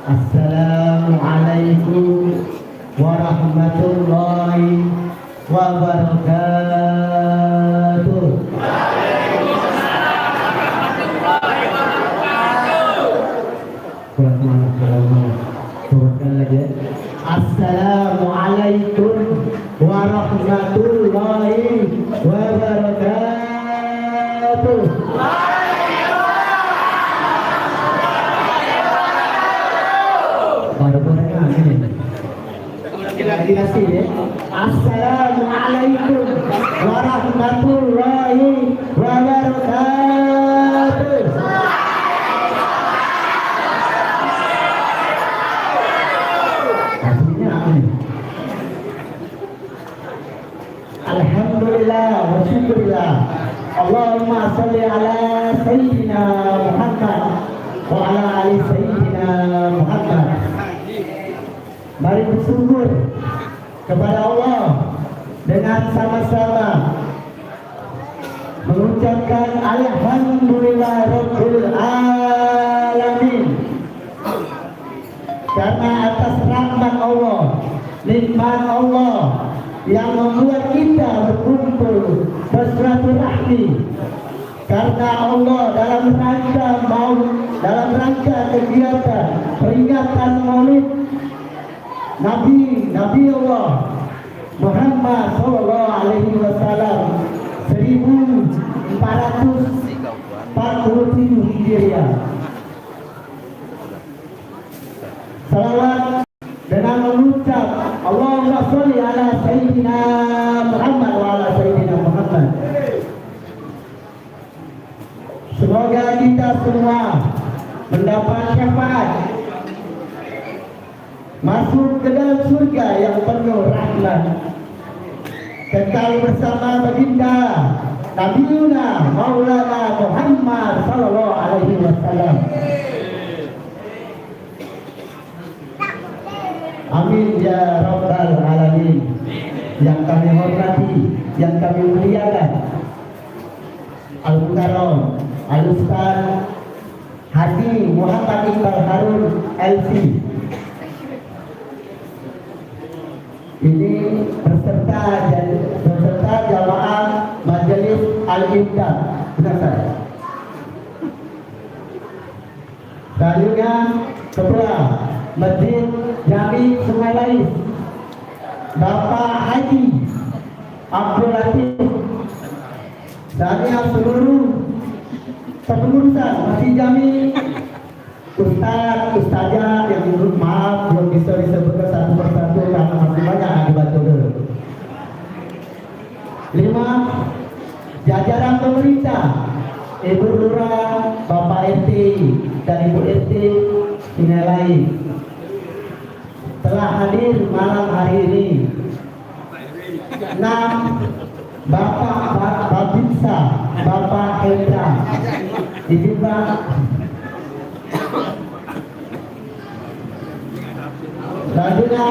Assalamualaikum warahmatullahi wabarakatuh. Assalamualaikum warahmatullahi wabarakatuh. Assalamualaikum warahmatullahi wabarakatuh. Alhamdulillah wa syukurillah. Allahumma salli ala sayyidina Muhammad wa ala ali sayyidina Muhammad. Mari bersyukur kepada Allah dengan sama-sama mengucapkan alhamdulillah rabbil alamin, karena atas rahmat Allah, nikmat Allah yang membuat kita berkumpul bersilaturahmi, karena Allah dalam rangka kegiatan peringatan Maulid Nabi Allah Muhammad sallallahu alaihi wasallam 1447 Hijriah. Salawat dengan mengucap Allahumma sholli ala sayyidina Muhammad wa ala sayyidina Muhammad. Semoga kita semua mendapat syafaat, masuk ke dalam surga yang penuh rahmat, kekal bersama baginda Nabiuna Maulana Muhammad sallallahu alaihi wasallam. Amin ya rabbal alamin. Yang kami hormati, yang kami muliakan, Al-Mukarram Al-Ustaz Haji Muhammad Iqbal Harun LC, ini beserta jamaah Majelis Al-Imdad. Benar saya? Selanjutnya Ketua Masjid Jami Sungai Lais Bapak Haji Haji Abdul Latif dan yang seluruh kepengurusan Masjid Jami, Ustaz, Ustazah yang maaf belum bisa disebutkan satu persatu karena masih banyak yang dibantu dulu. 5. Jajaran pemerintah, Ibu Lurah, Bapak RT dan Ibu RT yang lain telah hadir malam hari ini. 6. Bapak Babinsa, Bapak Hendra, juga selanjutnya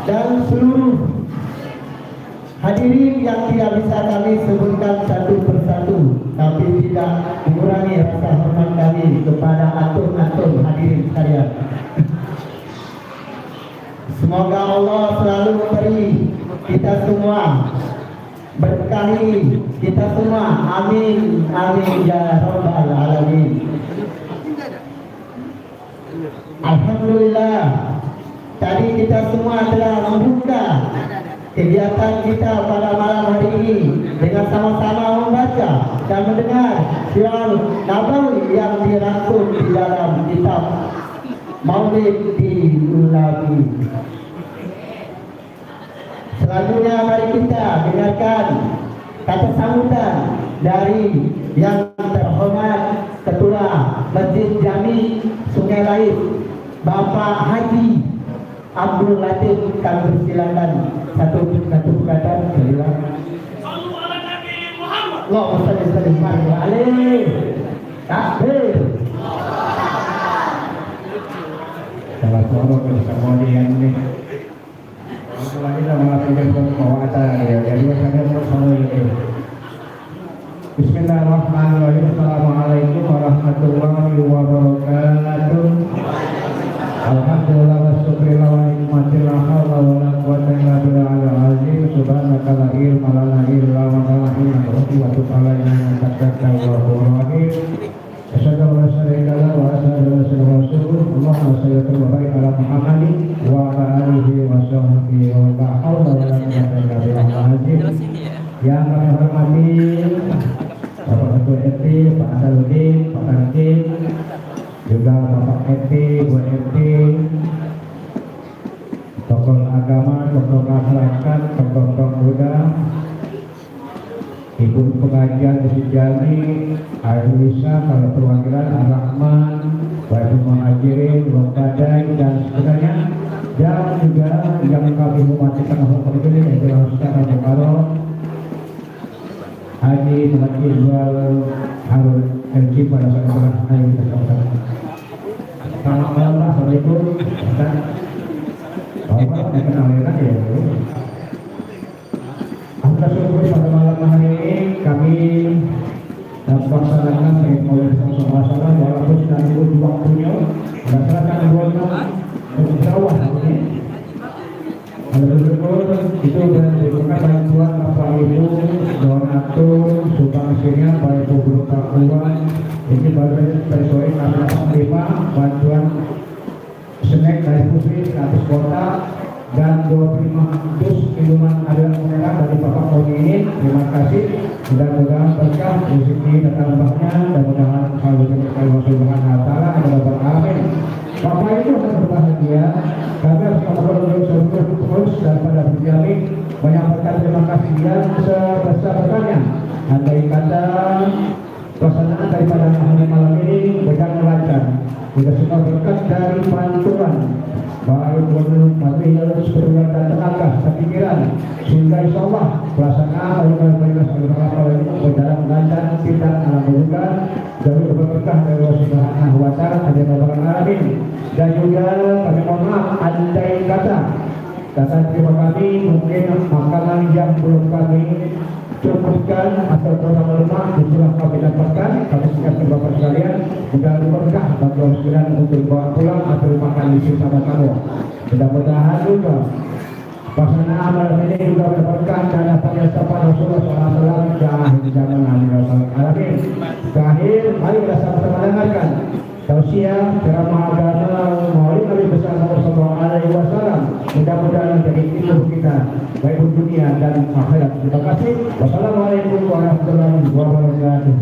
dan seluruh hadirin yang tidak bisa kami sebutkan satu persatu, tapi tidak mengurangi rasa hormat kami kepada antum-antum hadirin sekalian. Semoga Allah selalu memberi kita semua, berkahi kita semua, amin amin ya rabbal alamin. Alhamdulillah, tadi kita semua telah membuka kegiatan kita pada malam hari ini dengan sama-sama membaca dan mendengar syiar nabawi yang dirangkum di dalam kitab Maulid di Ulawi. Selanjutnya mari kita dengarkan kata sambutan dari yang terhormat Ketua Masjid Jami Sungai Lait, Bapak Haji Abdul Latif. Kami persilakan satu kata beliau. Allahumma shalli alaihi takbir. Salah seorang kemudian ini kita melakukan semua acara ya. Jadi saya mau sama ini. Bismillahirrahmanirrahim. Assalamualaikum warahmatullahi wabarakatuh. Alhamdulillah wassyukrulillah wa nikmatil haula wala quwwata illa billahil azim. Subhanaka la ilma lana illa ma 'allamtana wa tub 'alaina innaka antal tawwabur rahim. Asyhadu an la ilaha illallah wa asyhadu anna rasulullah. Allahumma shalli wa barik ala Muhammadin wa ala alihi wa sahbihi wa la haula wa la quwwata illa billahil azim. Yang kami hormati Bapak Ketua RT, Pak Asaludin, Pak Kantin, juga Bapak RT, Bu RT, tokoh agama, tokoh masyarakat, tokoh pemuda, Ibu pengajian Masjid Jami, Aisyah, kalau perwakilan Ar-Rahman, Bapak Muhajirin, Wakadai dan sebenarnya, dan juga yang kami hormati tengah hukum ini yang telah secara berkaro Haji Muhammad Iqbal Harun LG pada saat hari kita sama-sama. Selamat malam, Assalamualaikum. Bapak kenal ya. Alhamdulillah pada malam hari ini kami dapat melaksanakan Maulid bersama-sama walaupun tidak di waktunya berdasarkan agama untuk dakwah ini. Betul-betul itu merupakan bantuan Bapak Ibu donatur sumbangsinya Bapak Ibu guru takwa. Ini baru dari sore kami dapat menerima bantuan snack dari Putri 100 kotak dan 25 dus minuman aliran merah dari Bapak Koni ini. Terima kasih. Mudah-mudahan berkah rezeki dan tambahnya dan mudah-mudahan hal itu Allah Subhanahu wa taala adalah amin. Bapak itu sangat berbahagia karena seluruh terus daripada berjalan menyampaikan terima kasih yang sebesar-besarnya. Andai kata pelaksanaan daripada malam ini berjalan lancar, kita semua berkat dari bantuan baik material, spiritual dan tenaga, pikiran, sehingga insya Allah pelaksanaan ini berjalan lancar, tidak alhamdulillah dan berkah dari Allah Subhanahu wa taala alamin. Dan juga kami mohon maaf andai kata terima kami mungkin makanan yang belum kami cukupkan atau kurang lemak itulah kami dapatkan. Kami siapkan Bapak sekalian mudah berkah bantuan sekalian untuk bawa pulang atau makan di sini sama kamu. Mudah-mudahan juga pelaksanaan amal ini juga mendapatkan dana penyasapan Rasulullah SAW di zaman Nabi Alamin. Terakhir, mari kita sama-sama dengarkan tausiah ceramah agama Maulid Nabi besar Muhammad SAW. Mudah-mudahan menjadi ilmu kita baik di dunia dan dan akhirat. Terima kasih. Wassalamualaikum warahmatullahi wabarakatuh.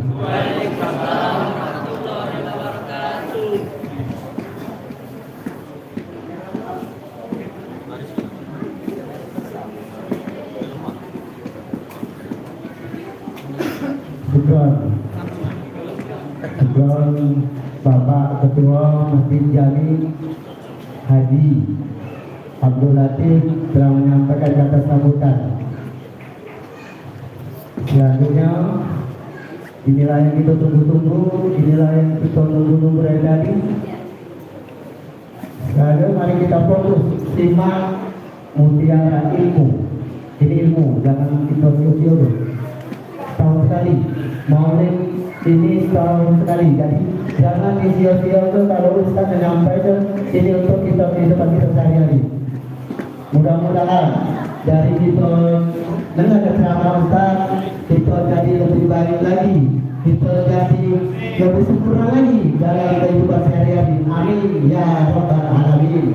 Juga Bapak Ketua Masjid Jami Haji Abdul Latif telah menyampaikan kata sambutan. Selanjutnya, inilah yang kita tunggu-tunggu, inilah yang kita tunggu-tunggu dari tadi. Sekarang mari kita fokus, simak mutiara ilmu. Ini ilmu, jangan kita sio-sio dulu. Tahun sekali, maulid ini tahun sekali, jadi jangan sia-sia itu kalau Ustaz menyampaikan ini untuk kita kehidupan kita sehari-hari. Mudah-mudahan dari kita dengar ceramah Ustaz, kita jadi lebih baik lagi, kita jadi lebih sempurna lagi dalam kehidupan sehari-hari. Amin ya rabbal alamin.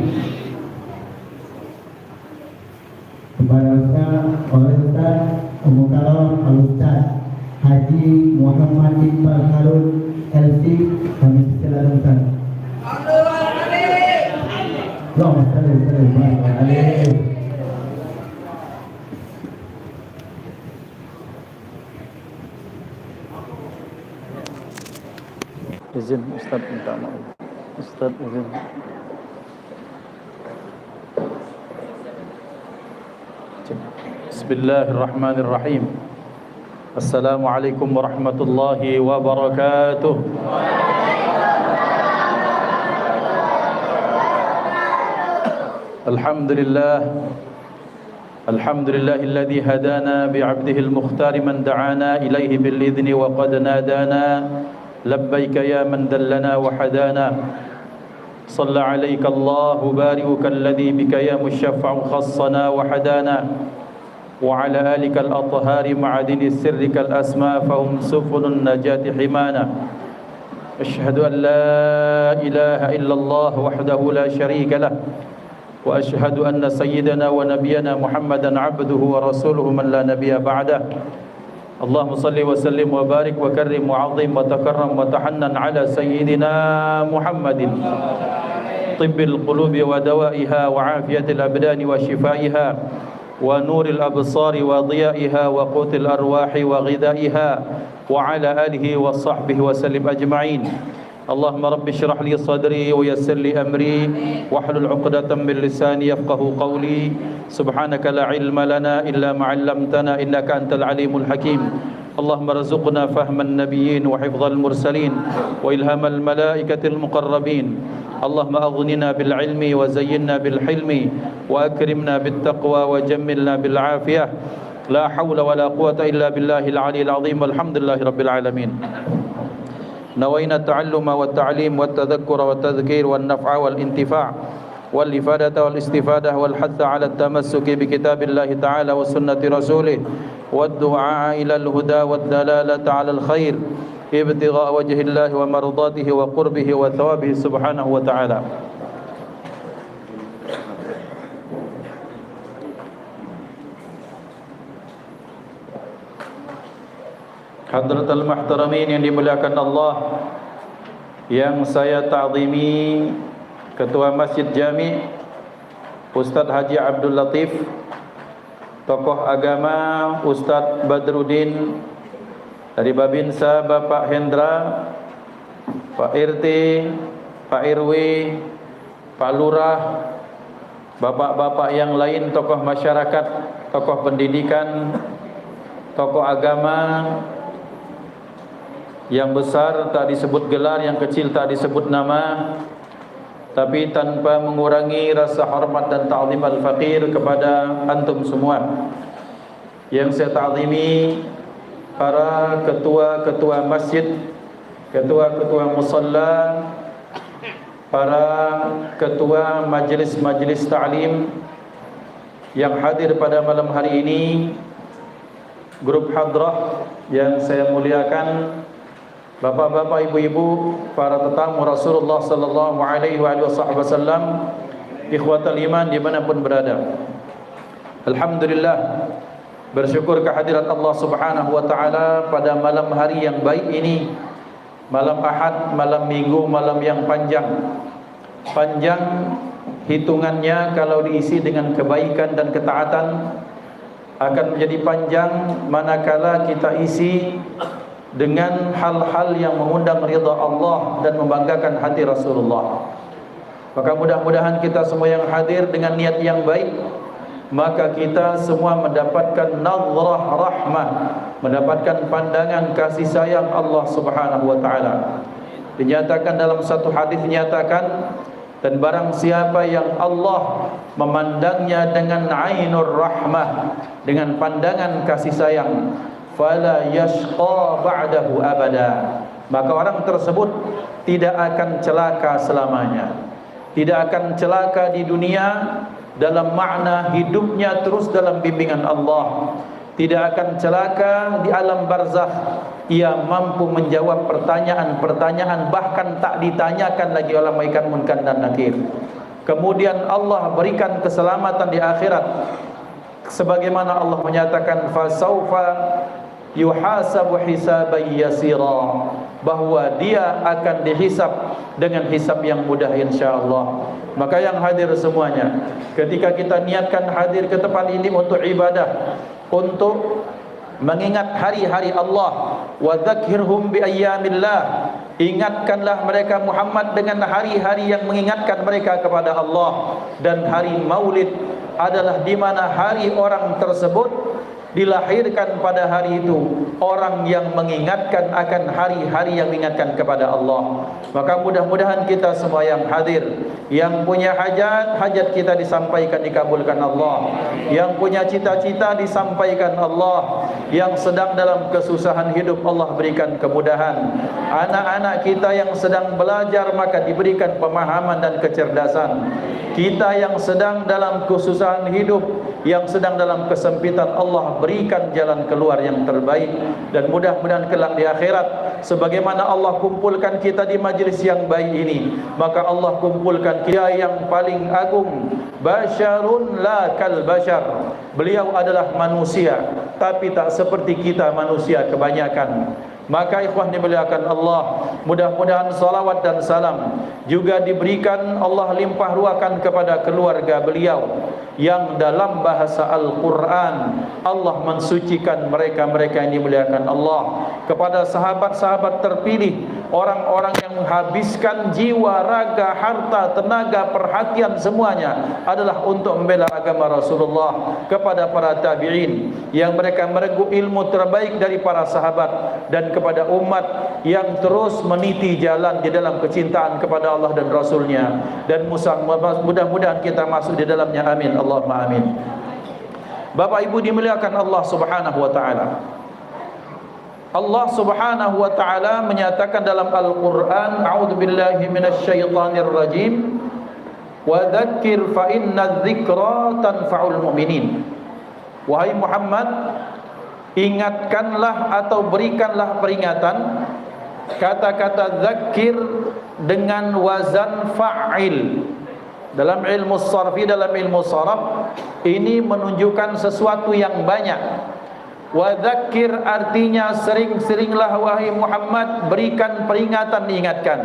Kepada Ustaz, oleh Ustaz Mukarram Al-Ustaz Haji Muhammad Iqbal Harun LC, kami silakan. Allahumma shalli alaihi. Izin Ustaz minta maaf. Ustaz izin. Bismillahirrahmanirrahim. Assalamualaikum warahmatullahi wabarakatuh. Alhamdulillah. Alhamdulillahilladzi hadana bi'abdihi al-mukhtar man da'ana ilaihi bil idzni wa qad nadana labbaika ya man dallana wa hadana. Shalla 'alaika Allahu bari'uka alladzi bika ya musyaffa'u khassana wa hadana. وعلى آلك الأطهار معدن سرك الأسماء فهم سفن النجاة حمانا أشهد أن لا إله إلا الله وحده لا شريك له وأشهد أن سيدنا ونبينا محمدا عبده ورسوله من لا نبي بعده اللهم صل وسلم وبارك وكرم وعظم وتكرم وتحنن على سيدنا محمد طب القلوب ودوائها وعافية الأبدان وشفائها ونور الأبصار وضيائها وقوت الأرواح وغذائها وعلى آله وصحبه وسلم أجمعين اللهم رب اشرح لي صدري ويسر لي أمري واحلل عقدة من لساني يفقه قولي سبحانك لا علم لنا إلا ما علمتنا إنك أنت العليم الحكيم اللهم ارزقنا فهم النبيين وحفظ المرسلين وإلهام الملائكة المقربين اللهم أغننا بالعلم وزينا بالحلم وأكرمنا بالتقوى وجملنا بالعافية لا حول ولا قوة إلا بالله العلي العظيم والحمد لله رب العالمين نوينا التعلم والتعليم والتذكر والتذكير والنفع والانتفاع والإفادة والاستفادة والحث على التمسك بكتاب الله تعالى وسنة رسوله والدعاء إلى الهدى والدلالة على الخير ابتغاء وجه الله ومرضاته وقربه وثوابه سبحانه وتعالى. Hadratul Muhtaramin yang dimuliakan Allah, yang saya ta'zimi Ketua Masjid Jami Ustaz Haji Abdul Latif, tokoh agama Ustaz Badruddin, dari Babinsa Bapak Hendra, Pak RT, Pak RW, Pak Lurah, bapak-bapak yang lain, tokoh masyarakat, tokoh pendidikan, tokoh agama, yang besar tak disebut gelar, yang kecil tak disebut nama, tapi tanpa mengurangi rasa hormat dan ta'zim al-faqir kepada antum semua. Yang saya ta'zimi para ketua-ketua masjid, ketua-ketua musalla, para ketua majlis-majlis ta'lim yang hadir pada malam hari ini, grup hadrah yang saya muliakan, bapak-bapak, ibu-ibu, para tetamu Rasulullah sallallahu alaihi wasallam, ikhwatal iman dimanapun berada. Alhamdulillah, Bersyukur kehadirat Allah Subhanahu wa taala pada malam hari yang baik ini, malam Ahad, malam Minggu, malam yang panjang. Panjang hitungannya kalau diisi dengan kebaikan dan ketaatan, akan menjadi panjang manakala kita isi dengan hal-hal yang mengundang ridha Allah dan membanggakan hati Rasulullah. Maka mudah-mudahan kita semua yang hadir dengan niat yang baik, maka kita semua mendapatkan nazrah rahmah, mendapatkan pandangan kasih sayang Allah Subhanahu wa taala. Dinyatakan dalam satu hadis, dinyatakan, dan barang siapa yang Allah memandangnya dengan ainur rahmah, dengan pandangan kasih sayang, fala yashqa ba'dahu abada, maka orang tersebut tidak akan celaka selamanya. Tidak akan celaka di dunia dalam makna hidupnya terus dalam bimbingan Allah. Tidak akan celaka di alam barzakh. Ia mampu menjawab pertanyaan-pertanyaan, bahkan tak ditanyakan lagi oleh malaikat munkar dan nakir. Kemudian Allah berikan keselamatan di akhirat, sebagaimana Allah menyatakan fasaufa yuhasabu hisaban yasira, bahwa dia akan dihisab dengan hisab yang mudah insyaallah. Maka yang hadir semuanya, ketika kita niatkan hadir ke tempat ini untuk ibadah, untuk mengingat hari-hari Allah, wa dzakirhum bi ayyamillah, ingatkanlah mereka Muhammad dengan hari-hari yang mengingatkan mereka kepada Allah. Dan hari Maulid adalah di mana hari orang tersebut dilahirkan pada hari itu, orang yang mengingatkan akan hari-hari yang mengingatkan kepada Allah. Maka mudah-mudahan kita semua yang hadir, yang punya hajat, hajat kita disampaikan, dikabulkan Allah. Yang punya cita-cita disampaikan Allah. Yang sedang dalam kesusahan hidup, Allah berikan kemudahan. Anak-anak kita yang sedang belajar, maka diberikan pemahaman dan kecerdasan. Kita yang sedang dalam kesusahan hidup, yang sedang dalam kesempitan, Allah berikan jalan keluar yang terbaik. Dan mudah-mudahan kelak di akhirat, sebagaimana Allah kumpulkan kita di majlis yang baik ini, maka Allah kumpulkan kita yang paling agung. Basyarun la kal bashar, beliau adalah manusia, tapi tak seperti kita manusia kebanyakan. Maka ikhwan dimuliakan Allah, mudah-mudahan salawat dan salam juga diberikan Allah limpah ruahkan kepada keluarga beliau, yang dalam bahasa Al-Quran Allah mensucikan mereka-mereka yang dimuliakan Allah. Kepada sahabat-sahabat terpilih, orang-orang yang menghabiskan jiwa, raga, harta, tenaga, perhatian semuanya adalah untuk membela agama Rasulullah. Kepada para tabi'in yang mereka merengkuh ilmu terbaik dari para sahabat, dan kepada umat yang terus meniti jalan di dalam kecintaan kepada Allah dan Rasulnya. Dan mudah-mudahan kita masuk di dalamnya, amin Allahumma amin. Bapak Ibu dimuliakan Allah Subhanahu wa taala, Allah Subhanahu wa taala menyatakan dalam Al-Qur'an, a'udzubillahi minasyaitonir rajim, wa dzakir fa inna dzikra tanfa'ul mu'minin. Wahai Muhammad, ingatkanlah atau berikanlah peringatan. Kata-kata zakir dengan wazan fa'il dalam ilmu sarfi, dalam ilmu saraf, ini menunjukkan sesuatu yang banyak. Wa dzakir artinya sering-seringlah wahai Muhammad berikan peringatan, diingatkan.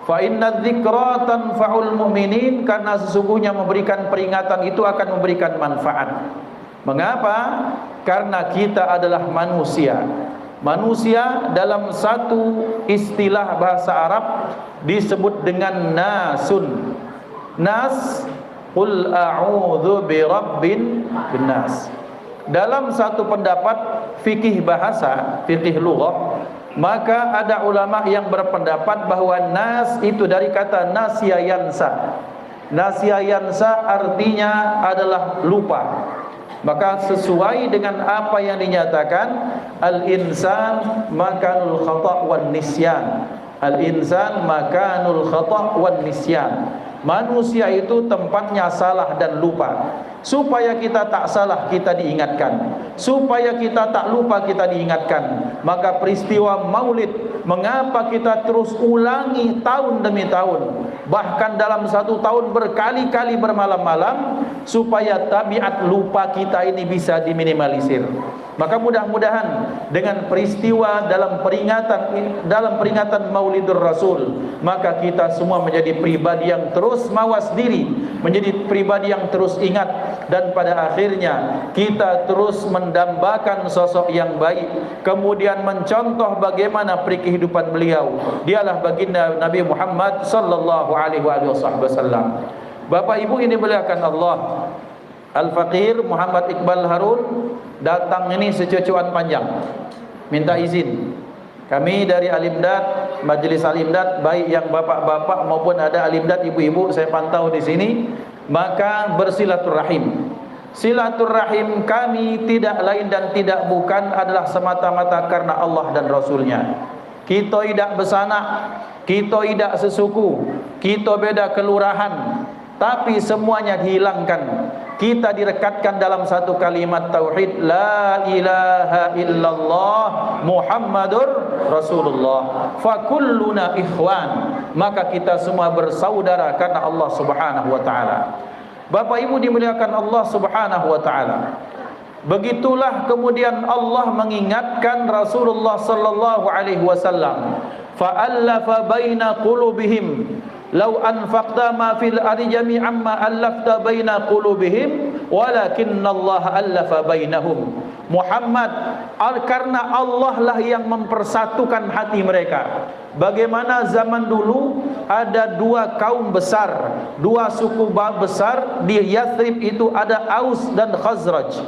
Fa inna dzikra tanfa'ul mu'minin, karena sesungguhnya memberikan peringatan itu akan memberikan manfaat. Mengapa? Karena kita adalah manusia. Manusia dalam satu istilah bahasa Arab disebut dengan nasun. Nas, qul a'udzu birabbin binnas. Dalam satu pendapat fikih bahasa, fikih lughah, maka ada ulama yang berpendapat bahwa nas itu dari kata nasya yansa. Nasya yansa artinya adalah lupa. Maka sesuai dengan apa yang dinyatakan, al-insan makanul khata' wan nisyan. Al-insan makanul khata' wan nisyan. Manusia itu tempatnya salah dan lupa. Supaya kita tak salah, kita diingatkan. Supaya kita tak lupa, kita diingatkan. Maka peristiwa Maulid, mengapa kita terus ulangi tahun demi tahun, bahkan dalam satu tahun berkali-kali bermalam-malam, supaya tabiat lupa kita ini bisa diminimalisir. Maka mudah-mudahan dengan peristiwa dalam peringatan Maulidur Rasul, maka kita semua menjadi pribadi yang terus mawas diri, menjadi pribadi yang terus ingat, dan pada akhirnya kita terus mendambakan sosok yang baik, kemudian mencontoh bagaimana peri kehidupan beliau. Dialah baginda Nabi Muhammad sallallahu alaihi wasallam. Bapak Ibu ini dimuliakan Allah, Al-Faqir Muhammad Iqbal Harun datang ini secucuan panjang, minta izin. Kami dari Alimdad, Majelis Alimdad, baik yang bapak-bapak maupun ada Alimdad ibu-ibu, saya pantau di sini, maka bersilaturahim. Silaturahim kami tidak lain dan tidak bukan adalah semata-mata karena Allah dan Rasulnya. Kita tidak besanak, kita tidak sesuku, kita beda kelurahan, tapi semuanya dihilangkan. Kita direkatkan dalam satu kalimat tauhid, la ilaha illallah Muhammadur Rasulullah, fakulluna ikhwan. Maka kita semua bersaudara karena Allah Subhanahu wa taala. Bapak Ibu dimuliakan Allah Subhanahu wa taala. Begitulah kemudian Allah mengingatkan Rasulullah sallallahu alaihi wasallam, fa'allafa baina qulubihim law anfaqta ma fil ardi jami'an ma allafta baina qulubihim walakinnallaha allafa bainahum. Muhammad, karena Allah lah yang mempersatukan hati mereka. Bagaimana zaman dulu ada dua kaum besar, dua suku besar di Yathrib, itu ada Aus dan Khazraj.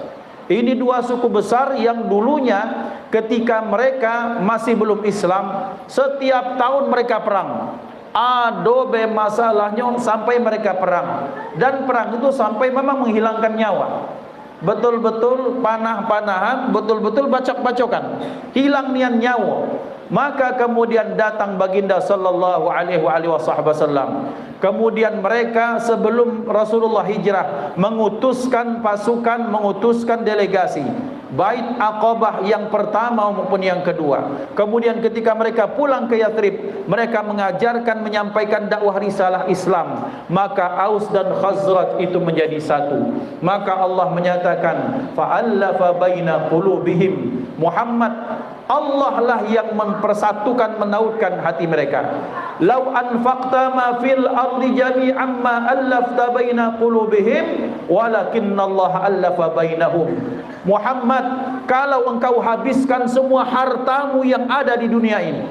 Ini dua suku besar yang dulunya ketika mereka masih belum Islam, setiap tahun mereka perang. Adobe masalahnya sampai mereka perang, dan perang itu sampai memang menghilangkan nyawa. Betul-betul panah-panahan, betul-betul bacok-bacokan, hilang nian nyawa. Maka kemudian datang baginda sallallahu alaihi wasallam. Kemudian mereka sebelum Rasulullah hijrah mengutuskan pasukan, mengutuskan delegasi, Bait Aqabah yang pertama maupun yang kedua. Kemudian ketika mereka pulang ke Yathrib, mereka mengajarkan, menyampaikan dakwah risalah Islam. Maka Aus dan Khazraj itu menjadi satu. Maka Allah menyatakan, fa'allafa baina qulubihim. Muhammad, Allah lah yang mempersatukan, menautkan hati mereka. Lau anfaqta ma fil ardi jami'an ma allafta baina qulubihim walakinnallaha allafa bainahum. Muhammad, kalau engkau habiskan semua hartamu yang ada di dunia ini.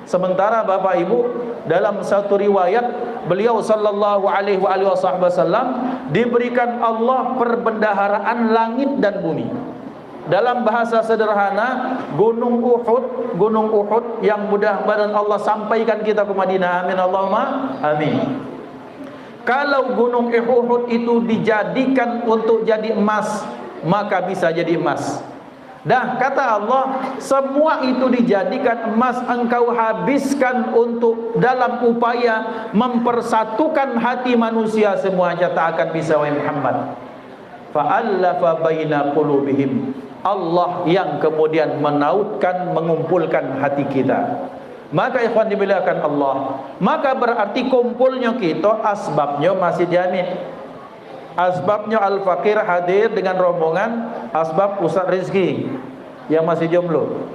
Sementara Bapak Ibu, dalam satu riwayat beliau sallallahu alaihi wasallam diberikan Allah perbendaharaan langit dan bumi. Dalam bahasa sederhana, Gunung Uhud yang mudah-mudahan Allah sampaikan kita ke Madinah. Amin Allahumma amin. Kalau Gunung Uhud itu dijadikan untuk jadi emas, maka bisa jadi emas. Dah kata Allah, semua itu dijadikan emas, engkau habiskan untuk dalam upaya mempersatukan hati manusia semuanya, tak akan bisa wahai Muhammad. Fa'allafa baina qulubihim. Allah yang kemudian menautkan, mengumpulkan hati kita. Maka ikhwan dimuliakan Allah, maka berarti kumpulnya kita asbabnya masih jamin. Asbabnya Al-Faqir hadir dengan rombongan, asbab Ustaz Rizki yang masih jomblo.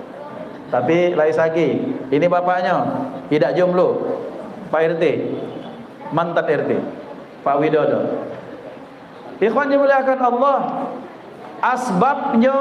Tapi lais lagi, ini bapaknya tidak jomblo, Pak RT, mantan RT, Pak Widodo. Ikhwan dimuliakan Allah, asbabnya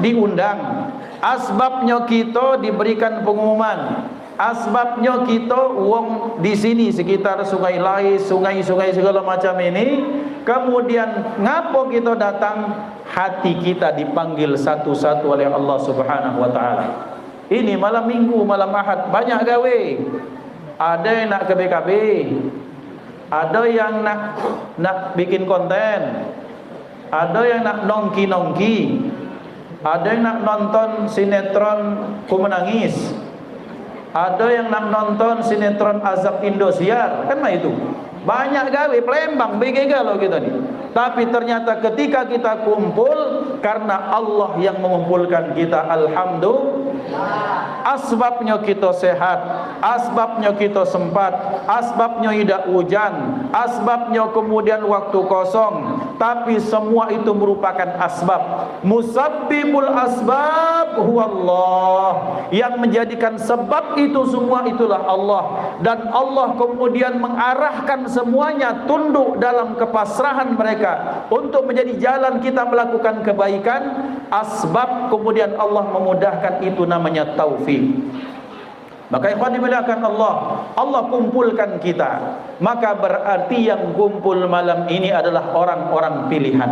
diundang, asbabnya kita diberikan pengumuman, asbabnya kita uang di sini sekitar Sungai Lais, sungai-sungai segala macam ini. Kemudian ngapo kita datang? Hati kita dipanggil satu-satu oleh Allah Subhanahu wa taala. Ini malam Minggu, malam Ahad banyak gawe. Ada yang nak ke BKB, ada yang nak bikin konten, ada yang nak nongki-nongki, ada yang nak nonton sinetron Ku Menangis, ada yang nak nonton sinetron Azab Indosiar, kan mah itu. Banyak gawe Palembang BGG loh kita nih. Tapi ternyata ketika kita kumpul, karena Allah yang mengumpulkan kita, alhamdulillah. Asbabnya kita sehat, asbabnya kita sempat, asbabnya tidak hujan, asbabnya kemudian waktu kosong. tapi semua itu merupakan asbab. Musabbibul asbab huwa Allah. Yang menjadikan sebab itu semua itulah Allah. Dan Allah kemudian mengarahkan semuanya tunduk dalam kepasrahan mereka untuk menjadi jalan kita melakukan kebaikan. Asbab kemudian Allah memudahkan, itu namanya taufik. Maka ikhwan dimuliakan Allah, Allah kumpulkan kita. Maka berarti yang kumpul malam ini adalah orang-orang pilihan.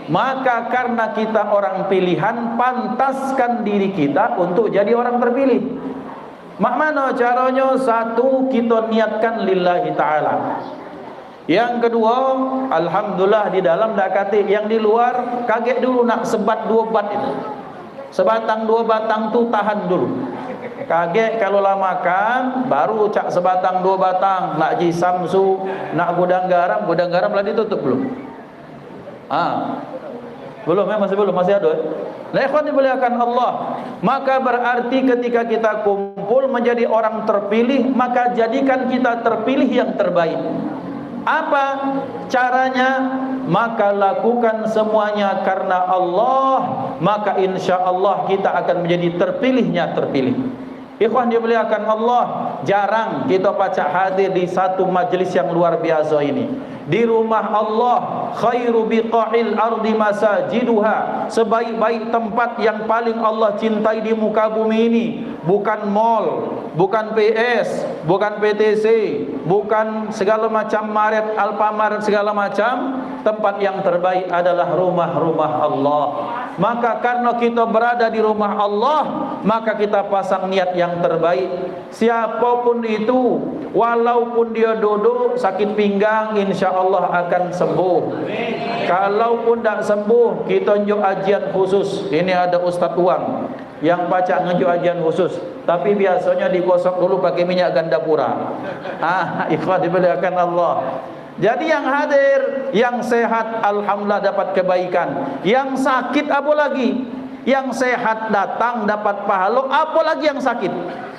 Maka karena kita orang pilihan, pantaskan diri kita untuk jadi orang terpilih. Mak mana caranya? Satu, kita niatkan lillahi ta'ala. Yang kedua, alhamdulillah di dalam dak kata, yang di luar kaget dulu nak sebat 2 bat itu. Sebatang 2 batang tu tahan dulu. Kaget kalau lah makan, baru cak sebatang 2 batang, nak ji samsu, nak gudang garam lah ditutup belum? Belum ya, masih belum, masih ada. Nah, ikhwan dimuliakan Allah, maka berarti ketika kita kumpul menjadi orang terpilih, maka jadikan kita terpilih yang terbaik. Apa caranya? Maka lakukan semuanya karena Allah, maka insya Allah kita akan menjadi terpilihnya terpilih. Ikhwan dimuliakan Allah, jarang kita pacak hadir di satu majlis yang luar biasa ini. Di rumah Allah, khairu biqa'il ardi masajiduha, sebaik-baik tempat yang paling Allah cintai di muka bumi ini. Bukan mall, bukan PS, bukan PTC, bukan segala macam Maret, Alfamaret, segala macam. Tempat yang terbaik adalah rumah-rumah Allah. Maka karena kita berada di rumah Allah, maka kita pasang niat yang terbaik. Siapapun itu, walaupun dia duduk sakit pinggang, insya Allah akan sembuh. Kalaupun tak sembuh, kita unjuk ajian khusus. Ini ada Ustaz Uang yang baca ngejuk ajian khusus, tapi biasanya digosok dulu pakai minyak gandapura. Ikhwan dimuliakan Allah. Jadi yang hadir, yang sehat, alhamdulillah dapat kebaikan. Yang sakit apa lagi? Yang sehat datang dapat pahala, apa lagi yang sakit?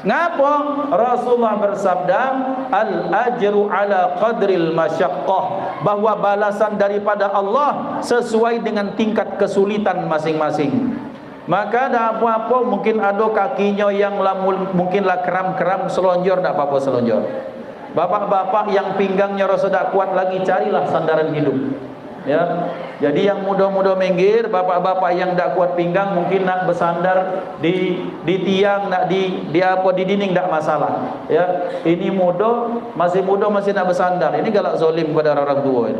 Ngapa? Rasulullah bersabda, al-ajru ala qadril masyaqqah, bahwa balasan daripada Allah sesuai dengan tingkat kesulitan masing-masing. Maka ada apa-apa, mungkin ada kakinya yang mungkinlah keram-keram, selonjor, tak apa-apa selonjor. Bapak-bapak yang pinggangnya rasa tak kuat lagi, carilah sandaran hidup. Ya, jadi yang muda-muda minggir, bapak-bapak yang tak kuat pinggang mungkin nak bersandar di tiang, nak di dinding tak masalah. Ya, ini muda masih nak bersandar. Ini galak zalim kepada orang tua.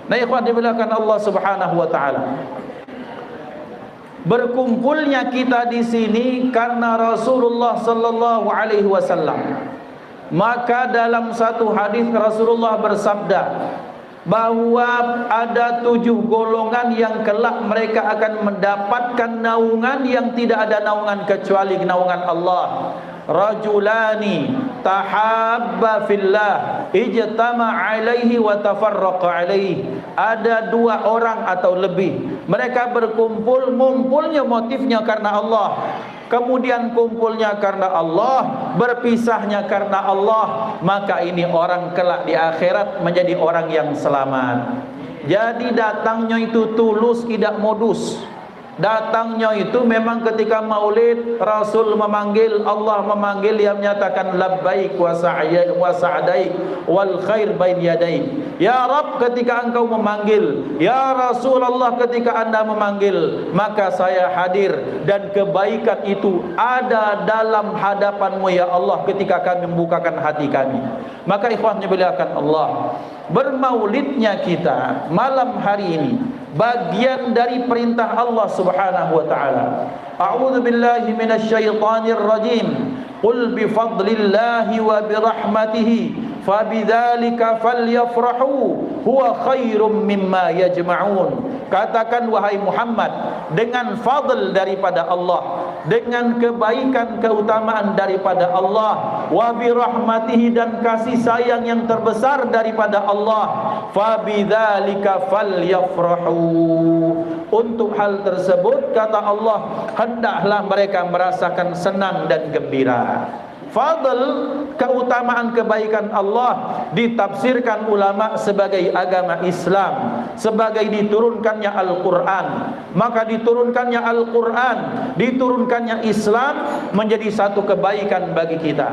Nah, ikhwan dimuliakan Allah Subhanahu wa taala. Berkumpulnya kita di sini karena Rasulullah sallallahu alaihi wasallam. Maka dalam satu hadis Rasulullah bersabda bahwa ada 7 golongan yang kelak mereka akan mendapatkan naungan yang tidak ada naungan kecuali naungan Allah. Rajulani tahabba fillah ijtama alaihi wa tafarraqa alaihi. Ada 2 orang atau lebih, mereka berkumpul, ngumpulnya motifnya karena Allah, kemudian kumpulnya karena Allah, berpisahnya karena Allah, maka ini orang kelak di akhirat menjadi orang yang selamat. Jadi datangnya itu tulus, tidak modus. Datangnya itu memang ketika maulid, Rasul memanggil, Allah memanggil, yang menyatakan labbaik wa sa'daik wal khair bain yadaik. Ya Rabb, ketika engkau memanggil, ya Rasulullah ketika anda memanggil, maka saya hadir, dan kebaikan itu ada dalam hadapanmu ya Allah ketika kami membukakan hati kami. Maka ikhwan dimuliakan Allah, bermaulidnya kita malam hari ini bagian dari perintah Allah Subhanahu wa taala. A'udzu billahi minasyaitonir rajim. Qul bi fadlillahi wa bi rahmatihi fabidzalika falyafrahu huwa khairum mimma yajma'un. Katakan wahai Muhammad, dengan fadl daripada Allah, dengan kebaikan keutamaan daripada Allah, wa bi rahmatihi, dan kasih sayang yang terbesar daripada Allah, fabidzalika falyafrahu. Untuk hal tersebut kata Allah, hendaklah mereka merasakan senang dan gembira. Fadl, keutamaan kebaikan Allah, ditafsirkan ulama sebagai agama Islam, sebagai diturunkannya Al-Quran. Maka diturunkannya Al-Quran, diturunkannya Islam menjadi satu kebaikan bagi kita.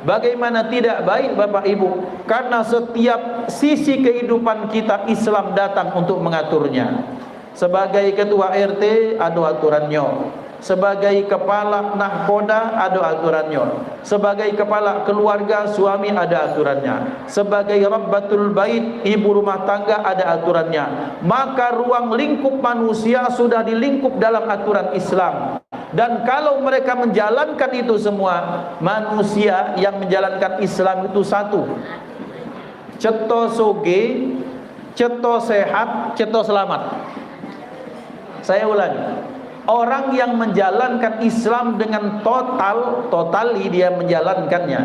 Bagaimana tidak baik Bapak Ibu? Karena setiap sisi kehidupan kita Islam datang untuk mengaturnya. Sebagai ketua RT ada aturannya, sebagai kepala nahkoda ada aturannya, sebagai kepala keluarga suami ada aturannya, sebagai rabbatul bait ibu rumah tangga ada aturannya. Maka ruang lingkup manusia sudah dilingkup dalam aturan Islam. Dan kalau mereka menjalankan itu semua, manusia yang menjalankan Islam itu satu: ceto soge, ceto sehat, ceto selamat. Saya ulangi, orang yang menjalankan Islam dengan totali dia menjalankannya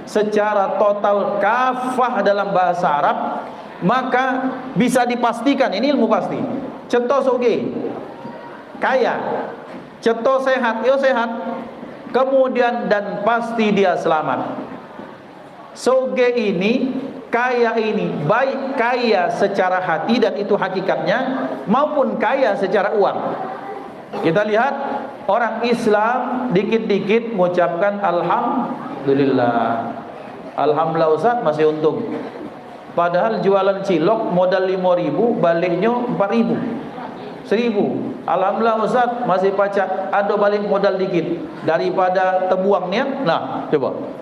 secara total kafah dalam bahasa Arab, maka bisa dipastikan, ini ilmu pasti, ceto soge kaya, ceto sehat yo sehat, kemudian dan pasti dia selamat. Soge ini, kaya ini, baik kaya secara hati dan itu hakikatnya, maupun kaya secara uang. Kita lihat orang Islam dikit-dikit mengucapkan alhamdulillah. Alhamdulillah Ustaz, masih untung. Padahal jualan cilok modal 5.000, baliknya 4.000, 1.000. Alhamdulillah Ustaz, masih pacak, ada balik modal dikit daripada terbuangnya. Nah, coba.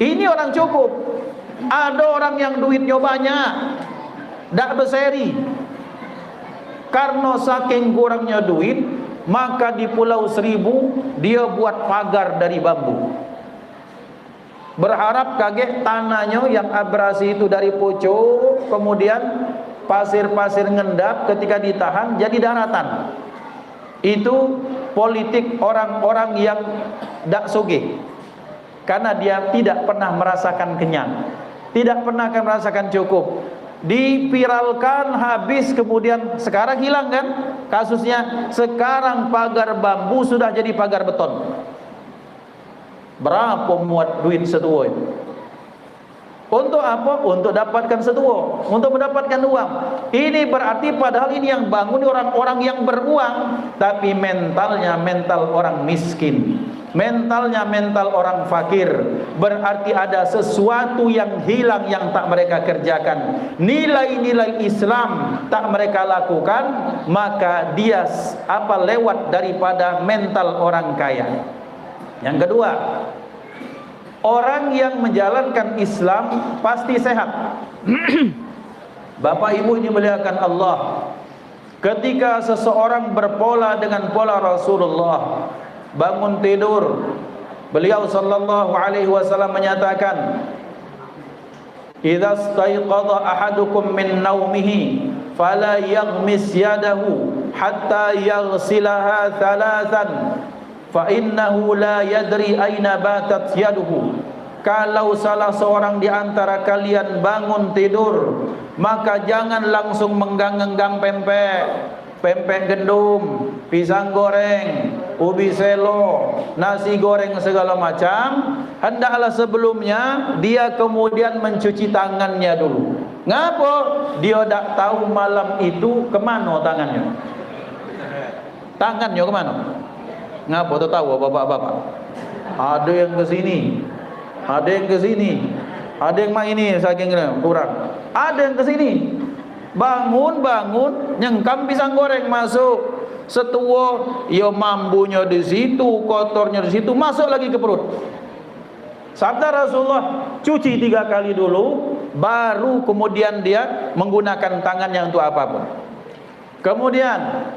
Ini orang cukup. Ada orang yang duitnya banyak, tak berseri. Karena saking kurangnya duit, maka di Pulau Seribu dia buat pagar dari bambu. Berharap kaget tanahnya yang abrasi itu dari pucuk, kemudian pasir-pasir ngendap ketika ditahan jadi daratan. Itu politik orang-orang yang tak sugih. Karena dia tidak pernah merasakan kenyang, tidak pernah akan merasakan cukup. Dipiralkan habis, kemudian sekarang hilang kan kasusnya. Sekarang pagar bambu sudah jadi pagar beton. Berapa muat duit setua itu? Untuk apa? Untuk dapatkan setua, untuk mendapatkan uang. Ini berarti padahal ini yang bangun orang-orang yang beruang, tapi mentalnya mental orang miskin, mentalnya mental orang fakir. Berarti ada sesuatu yang hilang yang tak mereka kerjakan. Nilai-nilai Islam tak mereka lakukan, maka dia lewat daripada mental orang kaya. Yang kedua, orang yang menjalankan Islam pasti sehat. Bapak Ibu ini dimuliakan Allah, ketika seseorang berpola dengan pola Rasulullah, bangun tidur, beliau sallallahu alaihi wasallam menyatakan, "Idza staiqadha ahadukum min naumihi fala yaghmis yadahu hatta yaghsilaha thalathan fa innahu la yadri aina batat yaduhu." Kalau salah seorang di antara kalian bangun tidur, maka jangan langsung menggenggam pempek gendum, pisang goreng, ubi selo, nasi goreng segala macam. Hendaklah sebelumnya dia kemudian mencuci tangannya dulu. Ngapa? Dia tak tahu malam itu kemana tangannya. Tangannya kemana? Ngapa tak tahu bapak-bapak? Ada yang ke sini, ada yang ke sini, ada yang main ini saking kurang. Ada yang ke sini. Bangun, nyengkam pisang goreng masuk. Setua, ya mambunya di situ, kotornya di situ, masuk lagi ke perut. Sabda Rasulullah, cuci 3 kali dulu, baru kemudian dia menggunakan tangannya untuk apapun. Kemudian,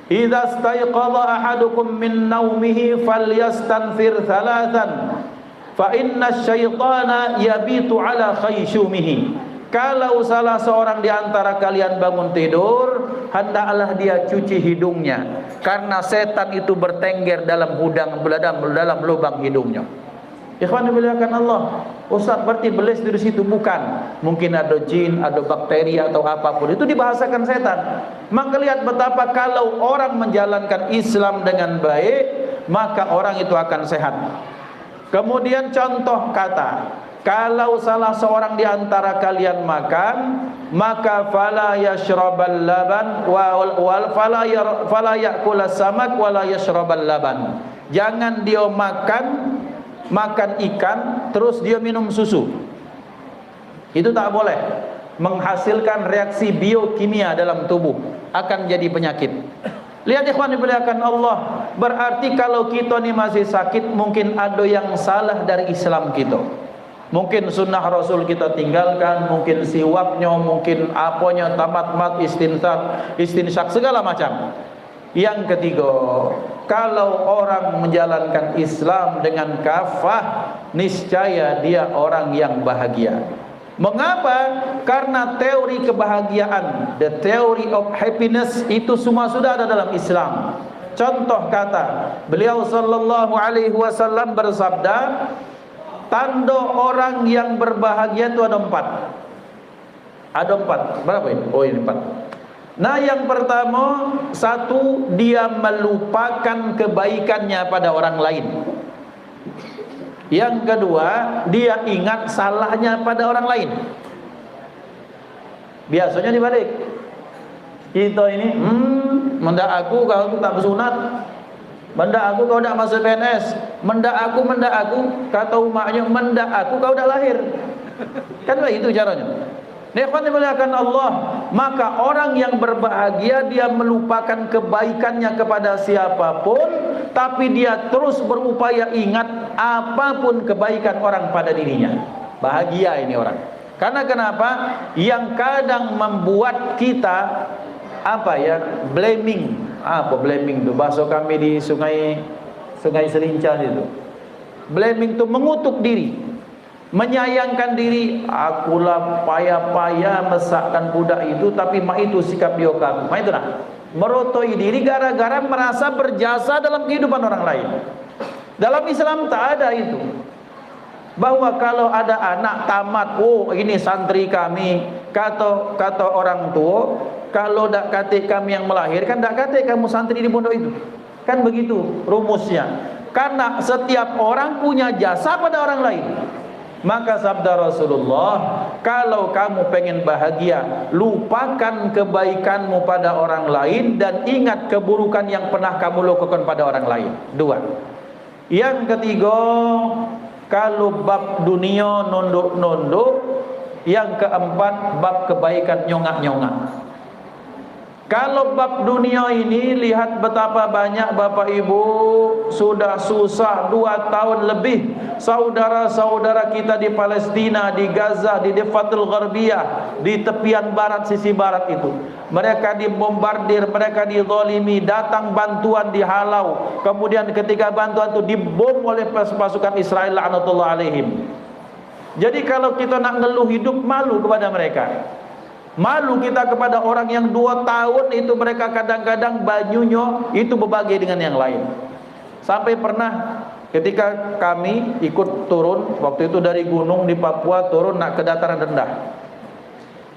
idza staiqadha ahadukum min naumihi falyastanfir thalathan fa inna asyaitana yabitu ala khayshumihi. Kalau salah seorang di antara kalian bangun tidur, hendaklah dia cuci hidungnya, karena setan itu bertengger dalam lubang hidungnya. Ikhwan dimuliakan Allah. Ustaz, berarti beles di situ? Bukan. Mungkin ada jin, ada bakteri atau apapun. Itu dibahasakan setan. Maka lihat betapa kalau orang menjalankan Islam dengan baik, maka orang itu akan sehat. Kemudian contoh kata, kalau salah seorang di antara kalian makan, maka fala yashrabal laban fala ya'kul samak wala yashrabal laban. Jangan dia makan ikan terus dia minum susu. Itu tak boleh, menghasilkan reaksi biokimia dalam tubuh, akan jadi penyakit. Lihat ikhwan dimuliakan Allah, berarti kalau kita ni masih sakit, mungkin ada yang salah dari Islam kita. Mungkin sunnah Rasul kita tinggalkan, mungkin siwaknya, mungkin apanya, tamat-mat, istinsyak, segala macam. Yang ketiga, kalau orang menjalankan Islam dengan kafah, niscaya dia orang yang bahagia. Mengapa? Karena teori kebahagiaan, the theory of happiness, itu semua sudah ada dalam Islam. Contoh kata, beliau sallallahu alaihi wasallam bersabda, tanda orang yang berbahagia itu ada 4. Ada 4. Berapa ini? Oh, ini 4. Nah, yang pertama, 1, dia melupakan kebaikannya pada orang lain. Yang kedua, dia ingat salahnya pada orang lain. Biasanya dibalik. Kita ini, mendak aku kau tak bersunat, mendak aku kau tak masuk PNS, mendak aku, kata umaknya, mendak aku kau dah lahir. Kan begitu caranya. Ikhwan dimuliakan Allah, maka orang yang berbahagia dia melupakan kebaikannya kepada siapapun, tapi dia terus berupaya ingat apapun kebaikan orang pada dirinya. Bahagia ini orang. Karena kenapa? Yang kadang membuat kita blaming. Apa blaming itu? Bahasa kami di Sungai Selincan itu. Blaming itu mengutuk diri, menyayangkan diri. Akulah payah-payah mesakkan budak itu, tapi mak itu sikap dia kaku. Mak itu nah, merotoi diri gara-gara merasa berjasa dalam kehidupan orang lain. Dalam Islam tak ada itu. Bahwa kalau ada anak tamat, oh ini santri kami, kata orang tua, kalau dak kate kami yang melahirkan, dak kate kamu santri di pondok itu. Kan begitu rumusnya. Karena setiap orang punya jasa pada orang lain. Maka sabda Rasulullah, kalau kamu pengen bahagia, lupakan kebaikanmu pada orang lain dan ingat keburukan yang pernah kamu lakukan pada orang lain. 2. Yang ketiga, kalau bab dunia nunduk-nunduk. Yang keempat, bab kebaikan nyongak-nyongak. Kalau bab dunia ini, lihat betapa banyak Bapak Ibu sudah susah 2 tahun lebih. Saudara-saudara kita di Palestina, di Gaza, di Difatul Gharbiyah, di tepian barat, sisi barat itu, mereka dibombardir, mereka dizalimi, datang bantuan dihalau. Kemudian ketika bantuan itu dibom oleh pasukan Israel la'natullah alaihim. Jadi kalau kita nak ngeluh hidup, malu kepada mereka. Malu kita kepada orang yang 2 tahun itu mereka kadang-kadang banyunya itu berbagai dengan yang lain. Sampai pernah ketika kami ikut turun, waktu itu dari gunung di Papua turun nak ke dataran rendah.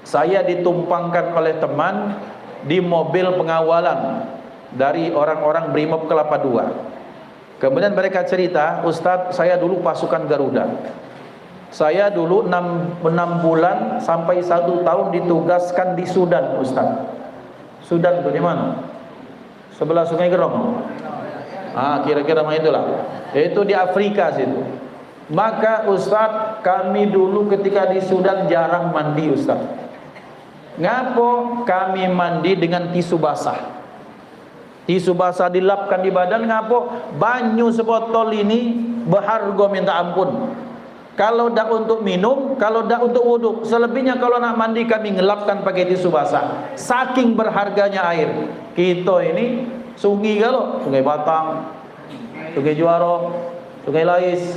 Saya ditumpangkan oleh teman di mobil pengawalan dari orang-orang Brimob Kelapa II. Kemudian mereka cerita, Ustadz, saya dulu pasukan Garuda. Saya dulu 6 bulan sampai 1 tahun ditugaskan di Sudan, Ustaz. Sudan itu di mana? Sebelah Sungai Gerong. Kira-kira macam itulah. Itu di Afrika situ. Maka Ustaz, kami dulu ketika di Sudan jarang mandi, Ustaz. Ngapo kami mandi dengan tisu basah? Tisu basah dilapkan di badan. Ngapo? Banyu sebotol ini berharga minta ampun. Kalau dak untuk minum, kalau dak untuk wuduk. Selebihnya kalau nak mandi kami ngelapkan pakai tisu basah. Saking berharganya air. Kita ini sungai kalau Sungai Batang, Sungai Juara, Sungai Lais,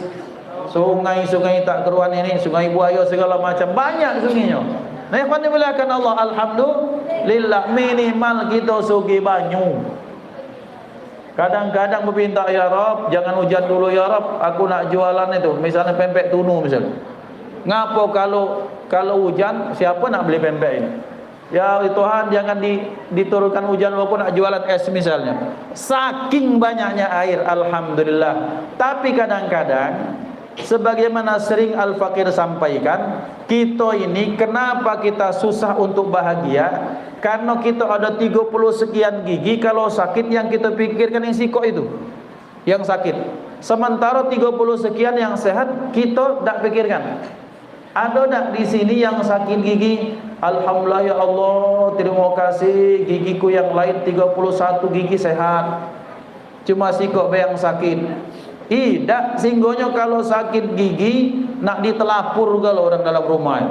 sungai-sungai tak keruan ini, Sungai Buaya segala macam, banyak sungainya. Nah, ikhwan dimuliakan Allah, alhamdulillah minimal kita sugi banyu. Kadang-kadang berpinta, ya Rob, jangan hujan dulu ya Rob, aku nak jualan itu, misalnya pempek tunu misalnya. Ngapo kalau hujan, siapa nak beli pempek ini? Ya Tuhan, jangan diturunkan hujan walaupun nak jualan es misalnya. Saking banyaknya air, alhamdulillah. Tapi kadang-kadang Sebagaimana sering Al-Fakir sampaikan, kita ini kenapa kita susah untuk bahagia? Karena kita ada 30 sekian gigi, kalau sakit yang kita pikirkan yang sikok itu, yang sakit. Sementara 30 sekian yang sehat kita tak pikirkan. Ada tak di sini yang sakit gigi? Alhamdulillah ya Allah, terima kasih, gigiku yang lain 31 gigi sehat, cuma sikok yang sakit. Tidak, singgonya kalau sakit gigi nak ditelapur kalau orang dalam rumah.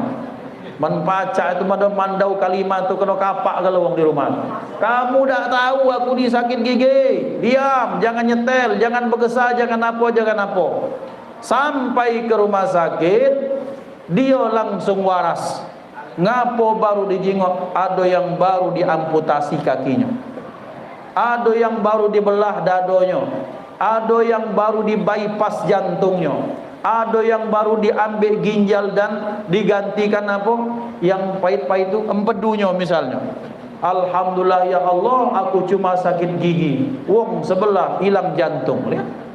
Menpacak itu mandau kalimat itu kena kapak kalau orang di rumah. Kamu tak tahu aku disakit gigi. Diam, jangan nyetel, jangan bergesah, jangan apa. Sampai ke rumah sakit, dia langsung waras. Ngapo baru dijengok? Ada yang baru diamputasi kakinya, ada yang baru dibelah dadonya, ada yang baru di bypass jantungnya, ada yang baru diambil ginjal dan digantikan apa? Yang pahit-pahit itu empedunya misalnya. Alhamdulillah ya Allah, aku cuma sakit gigi. Wong sebelah hilang jantung. Lihat.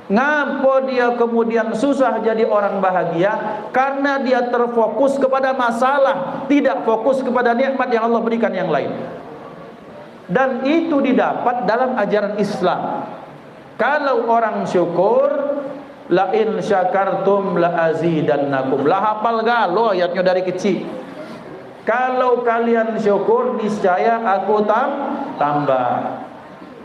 Ngapa dia kemudian susah jadi orang bahagia? Karena dia terfokus kepada masalah, tidak fokus kepada nikmat yang Allah berikan yang lain. Dan itu didapat dalam ajaran Islam. Kalau orang syukur, la in syakartum la azidannakum. Lah hafal galo ayatnya dari kecil. Kalau kalian syukur, niscaya aku tambah.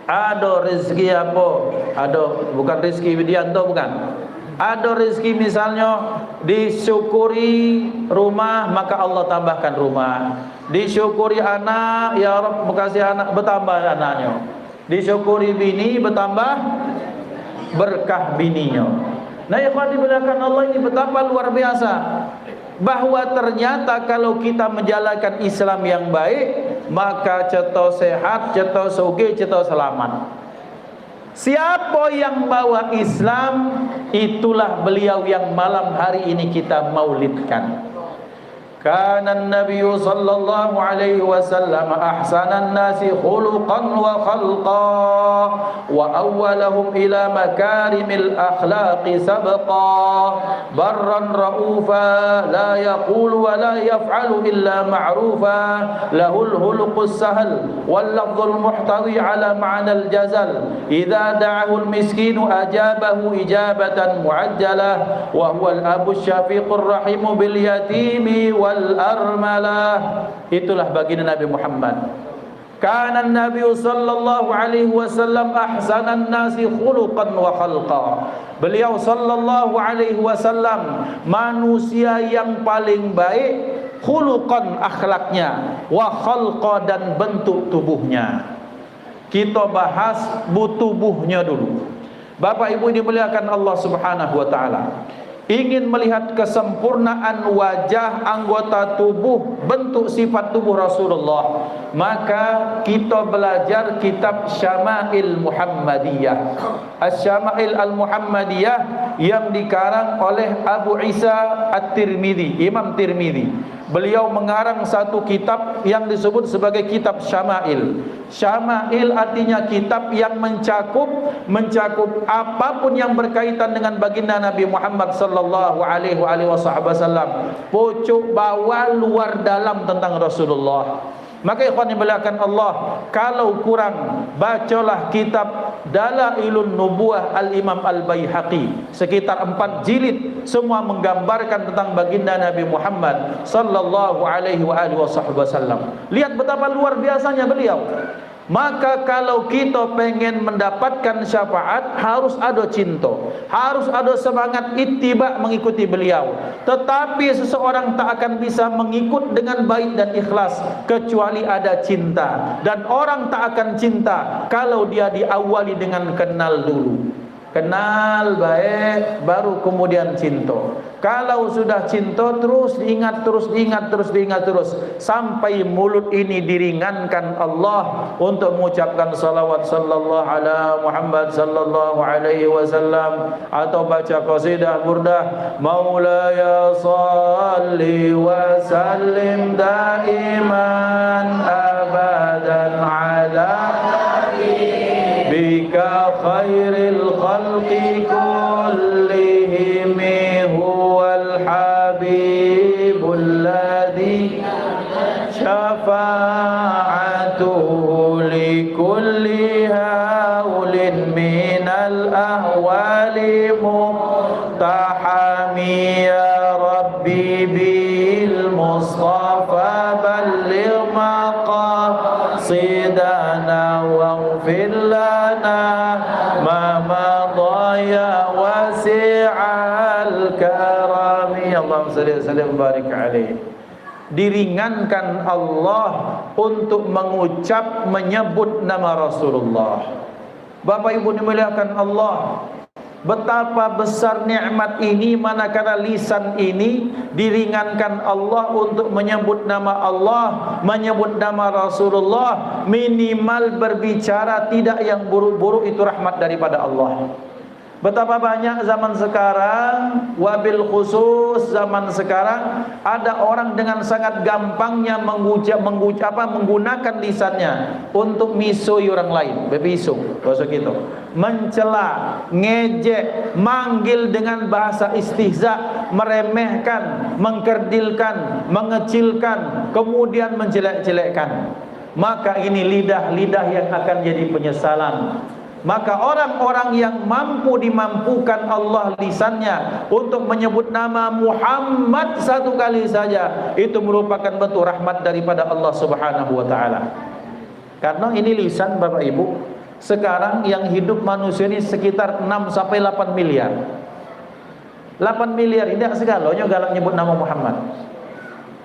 Ada rezeki apa? Ada, bukan rezeki Widianto, bukan. Ada rezeki misalnya disyukuri rumah, maka Allah tambahkan rumah. Disyukuri anak, ya Rabb bekasih anak, bertambah anaknya. Disyukuri bini, bertambah berkah bininya. Nah, ikhwan dimuliakan Allah, ini betapa luar biasa. Bahwa ternyata kalau kita menjalankan Islam yang baik, maka ceto sehat, ceto sugih, ceto selamat. Siapa yang bawa Islam, itulah beliau yang malam hari ini kita maulidkan. Kana an-nabiy sallallahu alaihi wasallam ahsanan nasi khuluqan wa khalqa wa awwalahum ila makarimil akhlaqi sabqa barran raufa la yaqulu wa la yaf'alu illa ma'rufa lahul khuluqus sahl wal lafdhul muhtawi ala ma'nal jazal idza da'ahu al-miskinu ajabahu ijabatan mu'ajjalah wa huwa al-abu syafiqur rahimu bil yatimi wal armalah. Itulah baginda Nabi Muhammad. Kana Nabi sallallahu alaihi wasallam ahsanan nasi khuluqan wa khalqa. Beliau sallallahu alaihi wasallam manusia yang paling baik khuluqan, akhlaknya, wa khalqa, dan bentuk tubuhnya. Kita bahas tubuhnya dulu. Bapak Ibu dimuliakan Allah Subhanahu wa taala. Ingin melihat kesempurnaan wajah, anggota tubuh, bentuk sifat tubuh Rasulullah, maka kita belajar kitab Syama'il Muhammadiyah. Asy-Syama'il Al-Muhammadiyah yang dikarang oleh Abu Isa At-Tirmidzi, Imam Tirmidzi. Beliau mengarang satu kitab yang disebut sebagai kitab Syama'il. Syama'il artinya kitab yang mencakup apapun yang berkaitan dengan baginda Nabi Muhammad sallallahu alaihi wasallam, pucuk, bawah, luar, dalam tentang Rasulullah. Maka ikhwan yang dimuliakan Allah, kalau kurang, bacalah kitab Dalailun Nubuwah Al-Imam Al-Baihaqi, sekitar 4 jilid, semua menggambarkan tentang baginda Nabi Muhammad sallallahu alaihi wasallam. Lihat betapa luar biasanya beliau. Maka kalau kita pengen mendapatkan syafaat, harus ada cinta, harus ada semangat ittiba, mengikuti beliau. Tetapi seseorang tak akan bisa mengikut dengan baik dan ikhlas kecuali ada cinta. Dan orang tak akan cinta kalau dia diawali dengan kenal dulu. Kenal baik, baru kemudian cinta. Kalau sudah cinta, terus diingat, terus sampai mulut ini diringankan Allah untuk mengucapkan salawat sallallahu ala Muhammad sallallahu alaihi wasallam, atau baca qasidah burdah, Maulaya salli wa sallim daiman abadan ala bika khairil khalqi kulli haulin minal ahwali muqtahami ya Rabbi bil Mustafa balligh maqasidana waghfir lana ma madaya wasi'al karami. Allahumma salli wa sallim wa barik alaihi. Diringankan Allah untuk mengucap menyebut nama Rasulullah. Bapak Ibu dimuliakan Allah, betapa besar nikmat ini manakala lisan ini diringankan Allah untuk menyebut nama Allah, menyebut nama Rasulullah, minimal berbicara tidak yang buruk-buruk, itu rahmat daripada Allah. Betapa banyak zaman sekarang, wabil khusus zaman sekarang, ada orang dengan sangat gampangnya menggunakan lisannya untuk misui orang lain, bebisu, bahasa gitu, mencela, ngejek, manggil dengan bahasa istihza, meremehkan, mengkerdilkan, mengecilkan, kemudian menjelek-jelekkan. Maka ini lidah-lidah yang akan jadi penyesalan. Maka orang-orang yang dimampukan Allah lisannya untuk menyebut nama Muhammad satu kali saja, itu merupakan bentuk rahmat daripada Allah Subhanahu wa taala. Karena ini lisan Bapak Ibu, sekarang yang hidup manusia ini sekitar 6 sampai 8 miliar. 8 miliar ini tidak segalanya galak nyebut nama Muhammad.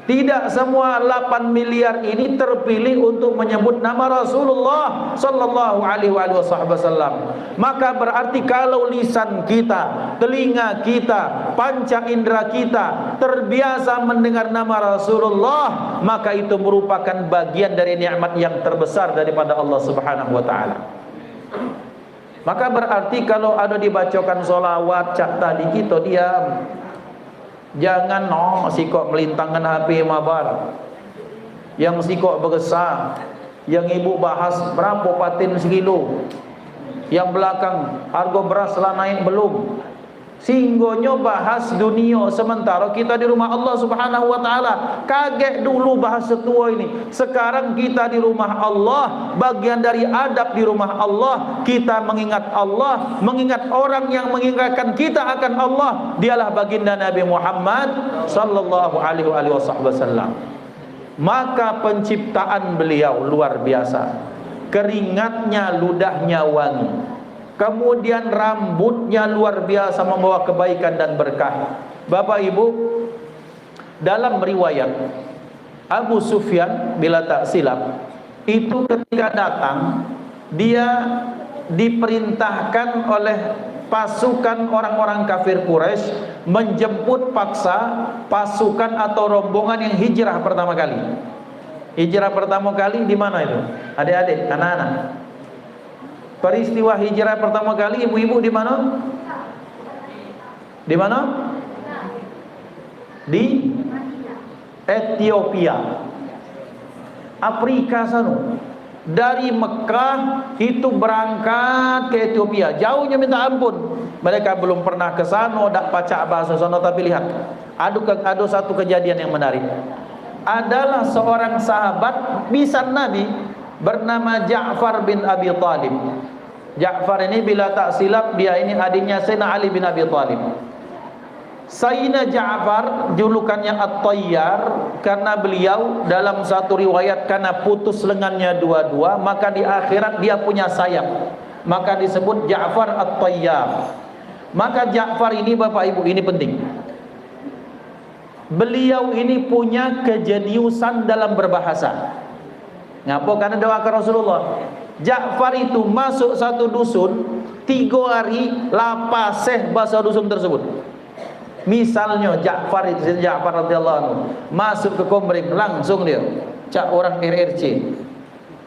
Tidak semua 8 miliar ini terpilih untuk menyebut nama Rasulullah sallallahu alaihi wasallam. Maka berarti kalau lisan kita, telinga kita, panca indera kita terbiasa mendengar nama Rasulullah, maka itu merupakan bagian dari nikmat yang terbesar daripada Allah Subhanahu wa taala. Maka berarti kalau ada dibacakan solawat, cak tadi kita diam. Jangan sikok melintangkan HP mabar. Yang sikok bergesah, yang ibu bahas berapa patin sekilo, yang belakang harga beras lah naik belum. Singgonyo bahas dunia, sementara kita di rumah Allah Subhanahu wa taala. Kaget dulu bahas setua ini. Sekarang kita di rumah Allah, bagian dari adab di rumah Allah, kita mengingat Allah, mengingat orang yang mengingatkan kita akan Allah, dialah baginda Nabi Muhammad sallallahu alaihi wasallam. Maka penciptaan beliau luar biasa. Keringatnya, ludahnya wangi. Kemudian rambutnya luar biasa membawa kebaikan dan berkah. Bapak Ibu, dalam riwayat Abu Sufyan bila tak silap, itu ketika datang dia diperintahkan oleh pasukan orang-orang kafir Quraisy menjemput paksa pasukan atau rombongan yang hijrah pertama kali. Hijrah pertama kali di mana itu? Adik-adik, anak-anak. Peristiwa hijrah pertama kali ibu-ibu di mana? Di mana? Di Ethiopia, Afrika sana. Dari Mekah itu berangkat ke Ethiopia, jauhnya minta ampun. Mereka belum pernah ke sana, dak pacak bahasa sana, tapi lihat, ada satu kejadian yang menarik. Adalah seorang sahabat bisan Nabi bernama Ja'far bin Abi Thalib. Ja'far ini bila tak silap dia ini adiknya Sayyidina Ali bin Abi Thalib. Sayyidina Ja'far julukannya At-Tayyar karena beliau dalam satu riwayat karena putus lengannya dua-dua, maka di akhirat dia punya sayap, maka disebut Ja'far At-Tayyar. Maka Ja'far ini Bapak Ibu, ini penting. Beliau ini punya kejeniusan dalam berbahasa. Ngapa? Karena doakan Rasulullah. Ja'far itu masuk satu dusun 3 hari lapaseh bahasa dusun tersebut. Misalnya Ja'far itu, Ja'far radhiyallahu anhu masuk ke Komering, langsung dia cak orang RRC,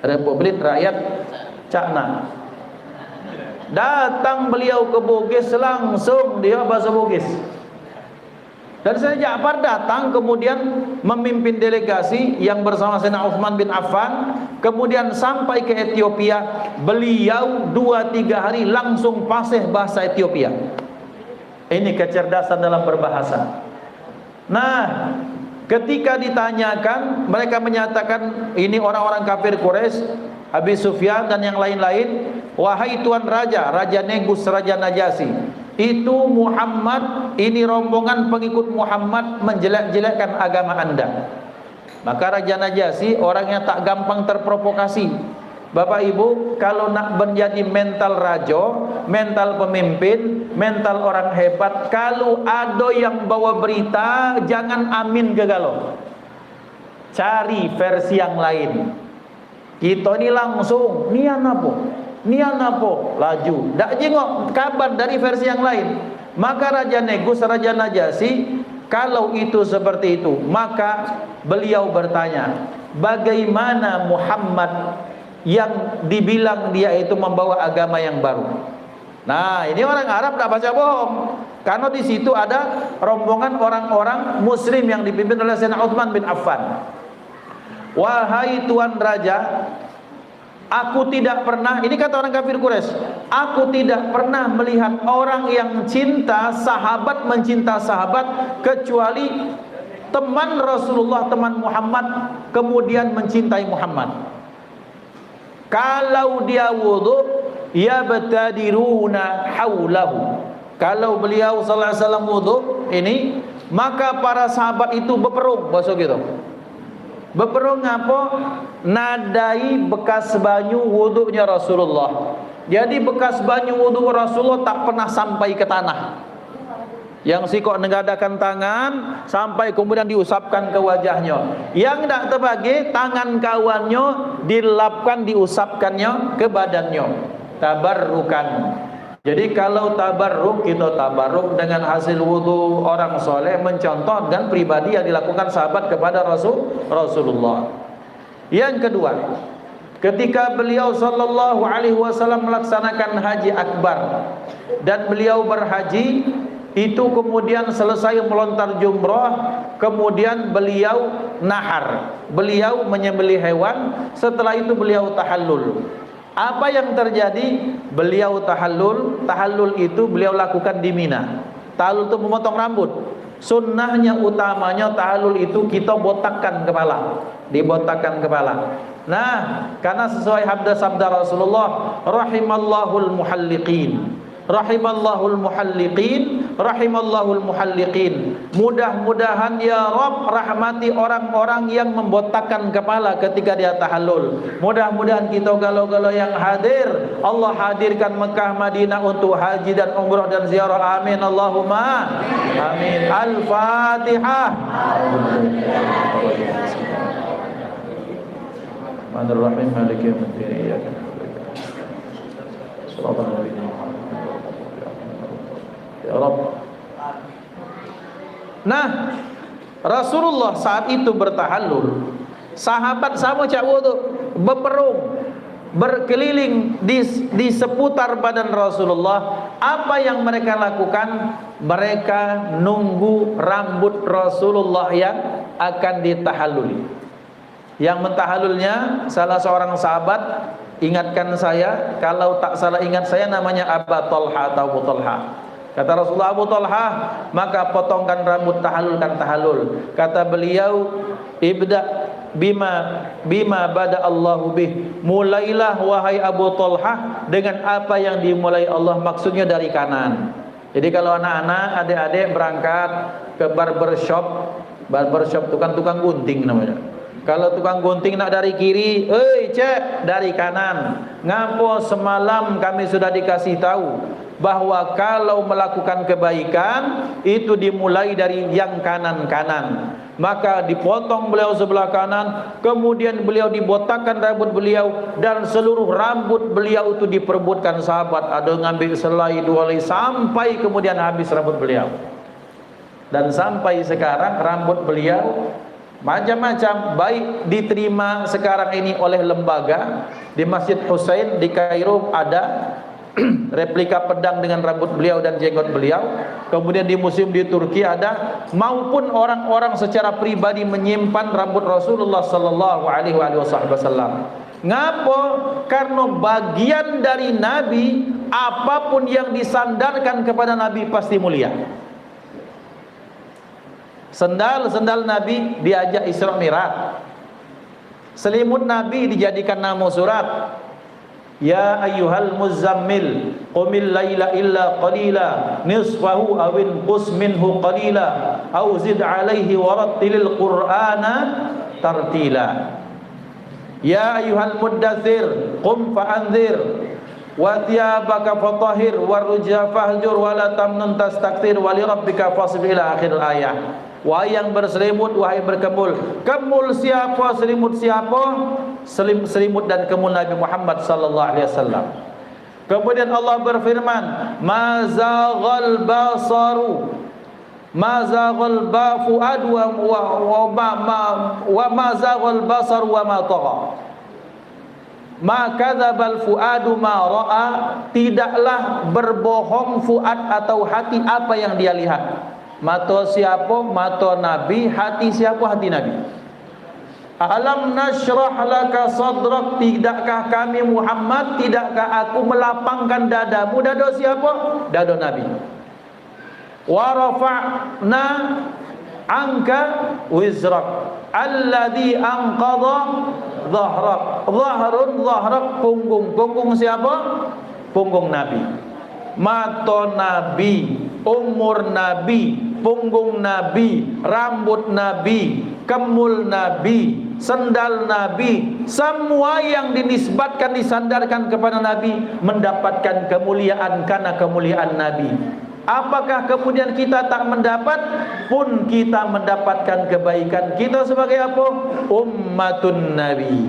Republik Rakyat Cakna. Datang beliau ke Bugis, langsung dia bahasa Bugis. Dan Sayyidina Ja'far datang kemudian memimpin delegasi yang bersama Sayyidina Utsman bin Affan, kemudian sampai ke Ethiopia. Beliau 2-3 hari langsung fasih bahasa Ethiopia. Ini kecerdasan dalam berbahasa. Nah, ketika ditanyakan, mereka menyatakan ini orang-orang kafir Quraisy, Abi Sufyan dan yang lain-lain. wahai tuan raja, Raja Negus, Raja Najasyi, itu Muhammad, ini rombongan pengikut Muhammad menjelek-jelekkan agama anda. Maka Raja Najasyi orang yang tak gampang terprovokasi. Bapak Ibu, kalau nak menjadi mental rajo, mental pemimpin, mental orang hebat, kalau ada yang bawa berita, jangan amin gagal. Cari versi yang lain. Kita ini langsung nian apa laju, tak jengok kabar dari versi yang lain. Maka Raja Negus, Raja Najasyi, kalau itu seperti itu, maka beliau bertanya, bagaimana Muhammad yang dibilang dia itu membawa agama yang baru? Nah, ini orang Arab tak baca bohong, karena di situ ada rombongan orang-orang Muslim yang dipimpin oleh Sayyidina Utsman bin Affan. Wahai tuan raja, aku tidak pernah, ini kata orang kafir Quraisy, aku tidak pernah melihat orang yang cinta sahabat mencinta sahabat kecuali teman Rasulullah, teman Muhammad kemudian mencintai Muhammad. Kalau dia wudu, yabtadiruna haulahu. Kalau beliau sallallahu alaihi wasallam wudu ini, maka para sahabat itu berperung, bahasa gitu. Berperung apa? Nadai bekas banyu wudunya Rasulullah. Jadi bekas banyu wudu Rasulullah tak pernah sampai ke tanah. Yang sikok negadakan tangan sampai kemudian diusapkan ke wajahnya. Yang tak terbagi, tangan kawannya dilapkan, diusapkannya ke badannya. Tabarrukan. Jadi kalau tabarruk, kita tabarruk dengan hasil wudu orang soleh, mencontohkan pribadi yang dilakukan sahabat kepada Rasulullah. Yang kedua, ketika beliau sallallahu alaihi wasallam melaksanakan haji akbar dan beliau berhaji, itu kemudian selesai melontar jumrah, kemudian beliau nahar, beliau menyembelih hewan, setelah itu beliau tahallul. Apa yang terjadi? Beliau tahallul. Tahallul itu beliau lakukan di Mina. Tahallul itu memotong rambut. Sunnahnya utamanya tahallul itu kita botakkan kepala, dibotakkan kepala. Nah, karena sesuai sabda Rasulullah, rahimallahul muhalliqin, rahimallahul muhalliqin, rahimallahul muhalliqin. Mudah-mudahan ya Rabb rahmati orang-orang yang membotakkan kepala ketika dia tahallul. Mudah-mudahan kita galau-galau yang hadir, Allah hadirkan Mekah Madinah untuk haji dan umrah dan ziarah. Amin Allahumma amin. Al-Fatihah. Bismillahirrahmanirrahim. Maliki yaumiddin. Iyyaka na'budu wa iyyaka nasta'in. Ya Rabb. Nah, Rasulullah saat itu bertahallul. Sahabat sama cak wudu, berperung, berkeliling di seputar badan Rasulullah. Apa yang mereka lakukan? Mereka nunggu rambut Rasulullah yang akan ditahalluli. Yang mentahallulnya salah seorang sahabat, ingatkan saya, kalau tak salah ingat saya namanya Abu Talha atau Abu Talha. Kata Rasulullah, Abu Talha, maka potongkan rambut, tahallulkan tahallul. Kata beliau, ibda bima bada Allahu bih. Mulailah wahai Abu Talha dengan apa yang dimulai Allah, maksudnya dari kanan. Jadi kalau anak-anak, adik-adik berangkat ke barbershop tukang gunting namanya. Kalau tukang gunting nak dari kiri, cek dari kanan. Ngapo semalam kami sudah dikasih tahu bahwa kalau melakukan kebaikan itu dimulai dari yang kanan-kanan. Maka dipotong beliau sebelah kanan, kemudian beliau dibotakkan rambut beliau, dan seluruh rambut beliau itu diperebutkan sahabat. Ada ngambil selai dua helai sampai kemudian habis rambut beliau. Dan sampai sekarang rambut beliau macam-macam, baik diterima sekarang ini oleh lembaga. Di Masjid Husain di Kairo ada replika pedang dengan rambut beliau dan jenggot beliau. Kemudian di museum di Turki ada, maupun orang-orang secara pribadi menyimpan rambut Rasulullah sallallahu alaihi wasallam. Ngapo? Karena bagian dari Nabi, apapun yang disandarkan kepada Nabi pasti mulia. Sendal Nabi diajak Isra Mi'raj. Selimut Nabi dijadikan namo surat. Ya ayyuhal muzammil qumil laila illa qalila nisfahu aw inqus minhu qalila aw zid alaihi warattilil qur'ana tartila. Ya ayyuhal muddatsir qum fa'anzir wa thiyabaka fatahhir warujza fahjur wa la tamnun tastakthir wa li rabbika fasbir ila akhir ayat. Wahai yang berselimut, wahai berkemul. Kemul siapa, selimut siapa? Selimut dan kemul Nabi Muhammad sallallahu alaihi wasallam. Kemudian Allah berfirman, "Ma zaghal basaru ma zaghal fuad wa ma zaghal basar wa ma tagha." Ma kadzabal fuadu ma ra'a, tidaklah berbohong fuad atau hati apa yang dia lihat. Mata siapa? Mata Nabi. Hati siapa? Hati Nabi. Alam nashrah laka sadrak, tidakkah kami Muhammad, tidakkah aku melapangkan dadamu? Dada siapa? Dada Nabi. Wa rafa'na anka wizrak alladhi anqadha dhahrak. Dhahrak punggung. Punggung siapa? Punggung Nabi. Mata Nabi, umur Nabi, punggung Nabi, rambut Nabi, kemul Nabi, sendal Nabi, semua yang dinisbatkan, disandarkan kepada Nabi mendapatkan kemuliaan karena kemuliaan Nabi. Apakah kemudian kita tak mendapat? Pun kita mendapatkan kebaikan. Kita sebagai apa? Ummatun Nabi,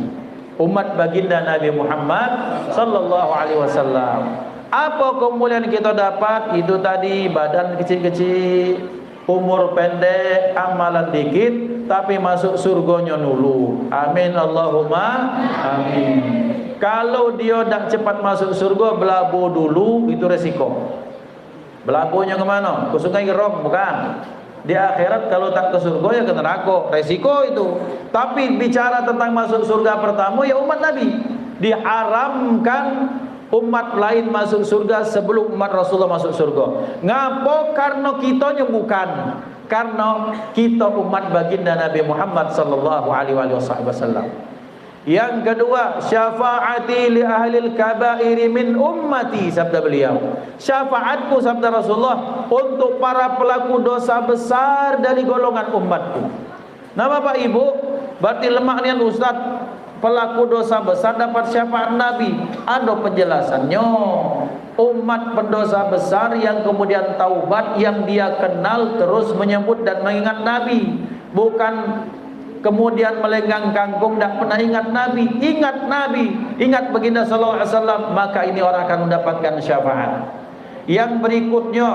umat baginda Nabi Muhammad sallallahu alaihi wasallam. Apa kemuliaan kita dapat? Itu tadi, badan kecil-kecil, umur pendek, amalan dikit, tapi masuk surganya dulu. Amin Allahumma amin. Kalau dia tak cepat masuk surga, belabo dulu, itu resiko. Belabonya kemana? Ke Sungai Gerong? Bukan. Di akhirat kalau tak ke surga ya ke neraka. Resiko itu. Tapi bicara tentang masuk surga pertama, ya umat Nabi. Diharamkan umat lain masuk surga sebelum umat Rasulullah masuk surga. Ngapa? Karena kitanya bukan. Karena kita umat baginda Nabi Muhammad sallallahu alaihi wasallam. Yang kedua, syafaati li ahlil kabairi min ummati, sabda beliau. Syafaatku, sabda Rasulullah, untuk para pelaku dosa besar dari golongan umatku. Nah Bapak Ibu, berarti lemak nian Ustaz, pelaku dosa besar dapat syafaat Nabi. Ada penjelasannya. Umat pendosa besar yang kemudian taubat, yang dia kenal terus menyebut dan mengingat Nabi, bukan kemudian melenggang kangkung, tak pernah ingat Nabi. Ingat Nabi, ingat baginda sallallahu alaihi wasallam, maka ini orang akan mendapatkan syafaat. Yang berikutnya,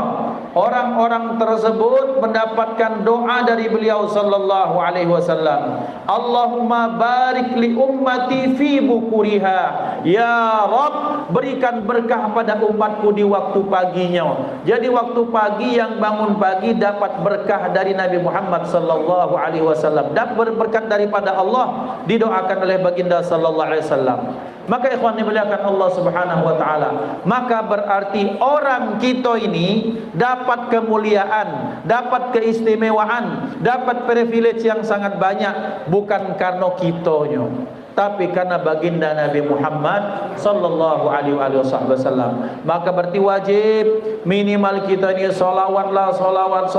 orang-orang tersebut mendapatkan doa dari beliau sallallahu alaihi wasallam. Allahumma barik li ummati fi bukuriha. Ya Rabb, berikan berkah pada umatku di waktu paginya. Jadi waktu pagi, yang bangun pagi dapat berkah dari Nabi Muhammad sallallahu alaihi wasallam, dapat berkat daripada Allah, didoakan oleh baginda sallallahu alaihi wasallam. Maka ikhwan dimuliakan Allah Subhanahu wa taala, maka berarti orang kita ini dapat kemuliaan, dapat keistimewaan, dapat privilege yang sangat banyak, bukan karena kitanya, tapi karena baginda Nabi Muhammad sallallahu alaihi wasallam. Maka berarti wajib minimal kita ini solawatlah, solawat.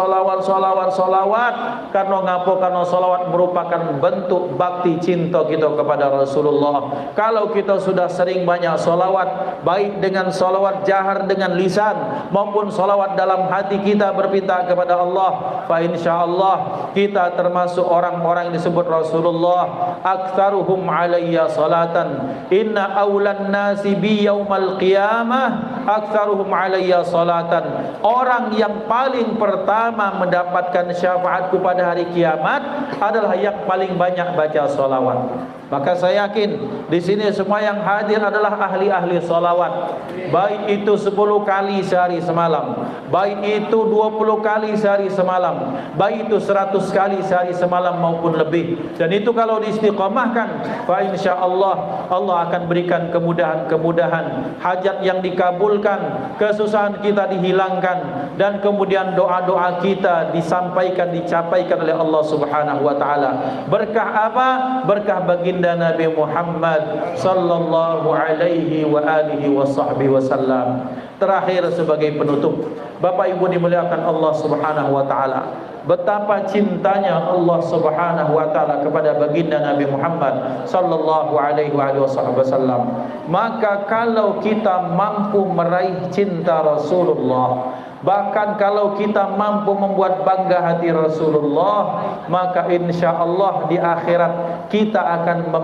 Karena ngapo? Karena solawat merupakan bentuk bakti cinta kita kepada Rasulullah. Kalau kita sudah sering banyak solawat, baik dengan solawat jahar dengan lisan maupun solawat dalam hati kita berpinta kepada Allah, fa insyaallah kita termasuk orang-orang yang disebut Rasulullah aktsaruhum alayya salatan inna awlan nasi bi yaumal qiyamah aktsaruhum alayya salatan. Orang yang paling pertama mendapatkan syafaatku pada hari kiamat adalah yang paling banyak baca salawat. Maka saya yakin di sini semua yang hadir adalah ahli-ahli salawat. Baik itu 10 kali sehari semalam, baik itu 20 kali sehari semalam, baik itu 100 kali sehari semalam maupun lebih. Dan itu kalau diistiqamahkan, fa insyaallah Allah akan berikan kemudahan-kemudahan, hajat yang dikabulkan, kesusahan kita dihilangkan, dan kemudian doa-doa kita disampaikan, dicapaikan oleh Allah Subhanahu wa taala. Berkah apa? Berkah baginda baginda Nabi Muhammad sallallahu alaihi wa alihi wa sahbihi wasallam. Terakhir sebagai penutup, Bapak Ibu dimuliakan Allah Subhanahu wa taala, betapa cintanya Allah Subhanahu wa taala kepada baginda Nabi Muhammad sallallahu alaihi wasallam. Maka kalau kita mampu meraih cinta Rasulullah, bahkan kalau kita mampu membuat bangga hati Rasulullah, maka insya-Allah di akhirat kita akan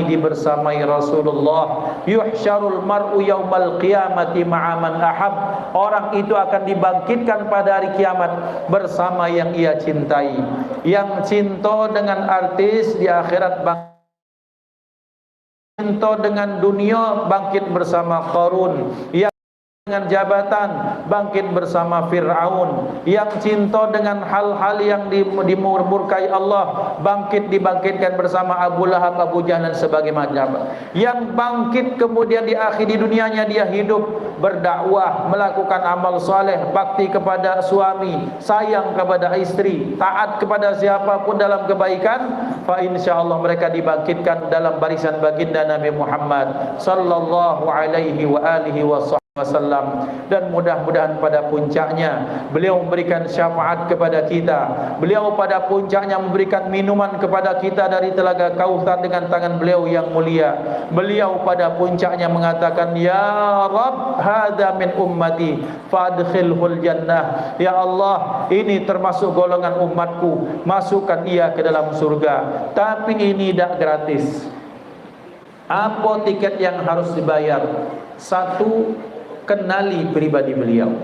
dibersamai Rasulullah. Yuhsyarul mar'u yaumal qiyamati ma'a man ahab. Orang itu akan dibangkitkan pada hari kiamat bersama yang ia cintai. Yang cinta dengan artis di akhirat cinta dengan dunia bangkit bersama Qarun. Yang dengan jabatan bangkit bersama Fir'aun. Yang cinta dengan hal-hal yang dimurkai Allah dibangkitkan bersama Abu Lahab, Abu Jahal dan sebagainya. Yang bangkit kemudian di akhir di dunianya dia hidup berdakwah, melakukan amal soleh, bakti kepada suami, sayang kepada istri, taat kepada siapapun dalam kebaikan, fa insyaallah mereka dibangkitkan dalam barisan baginda Nabi Muhammad sallallahu alaihi wa alihi wasallam. Dan mudah-mudahan pada puncaknya beliau memberikan syafaat kepada kita. Beliau pada puncaknya memberikan minuman kepada kita dari telaga Kautsar dengan tangan beliau yang mulia. Beliau pada puncaknya mengatakan, ya Rabb, hadza min ummati fadkhilhul jannah. Ya Allah, ini termasuk golongan umatku, masukkan ia ke dalam surga. Tapi ini tidak gratis. Apa tiket yang harus dibayar? Satu, kenali pribadi beliau.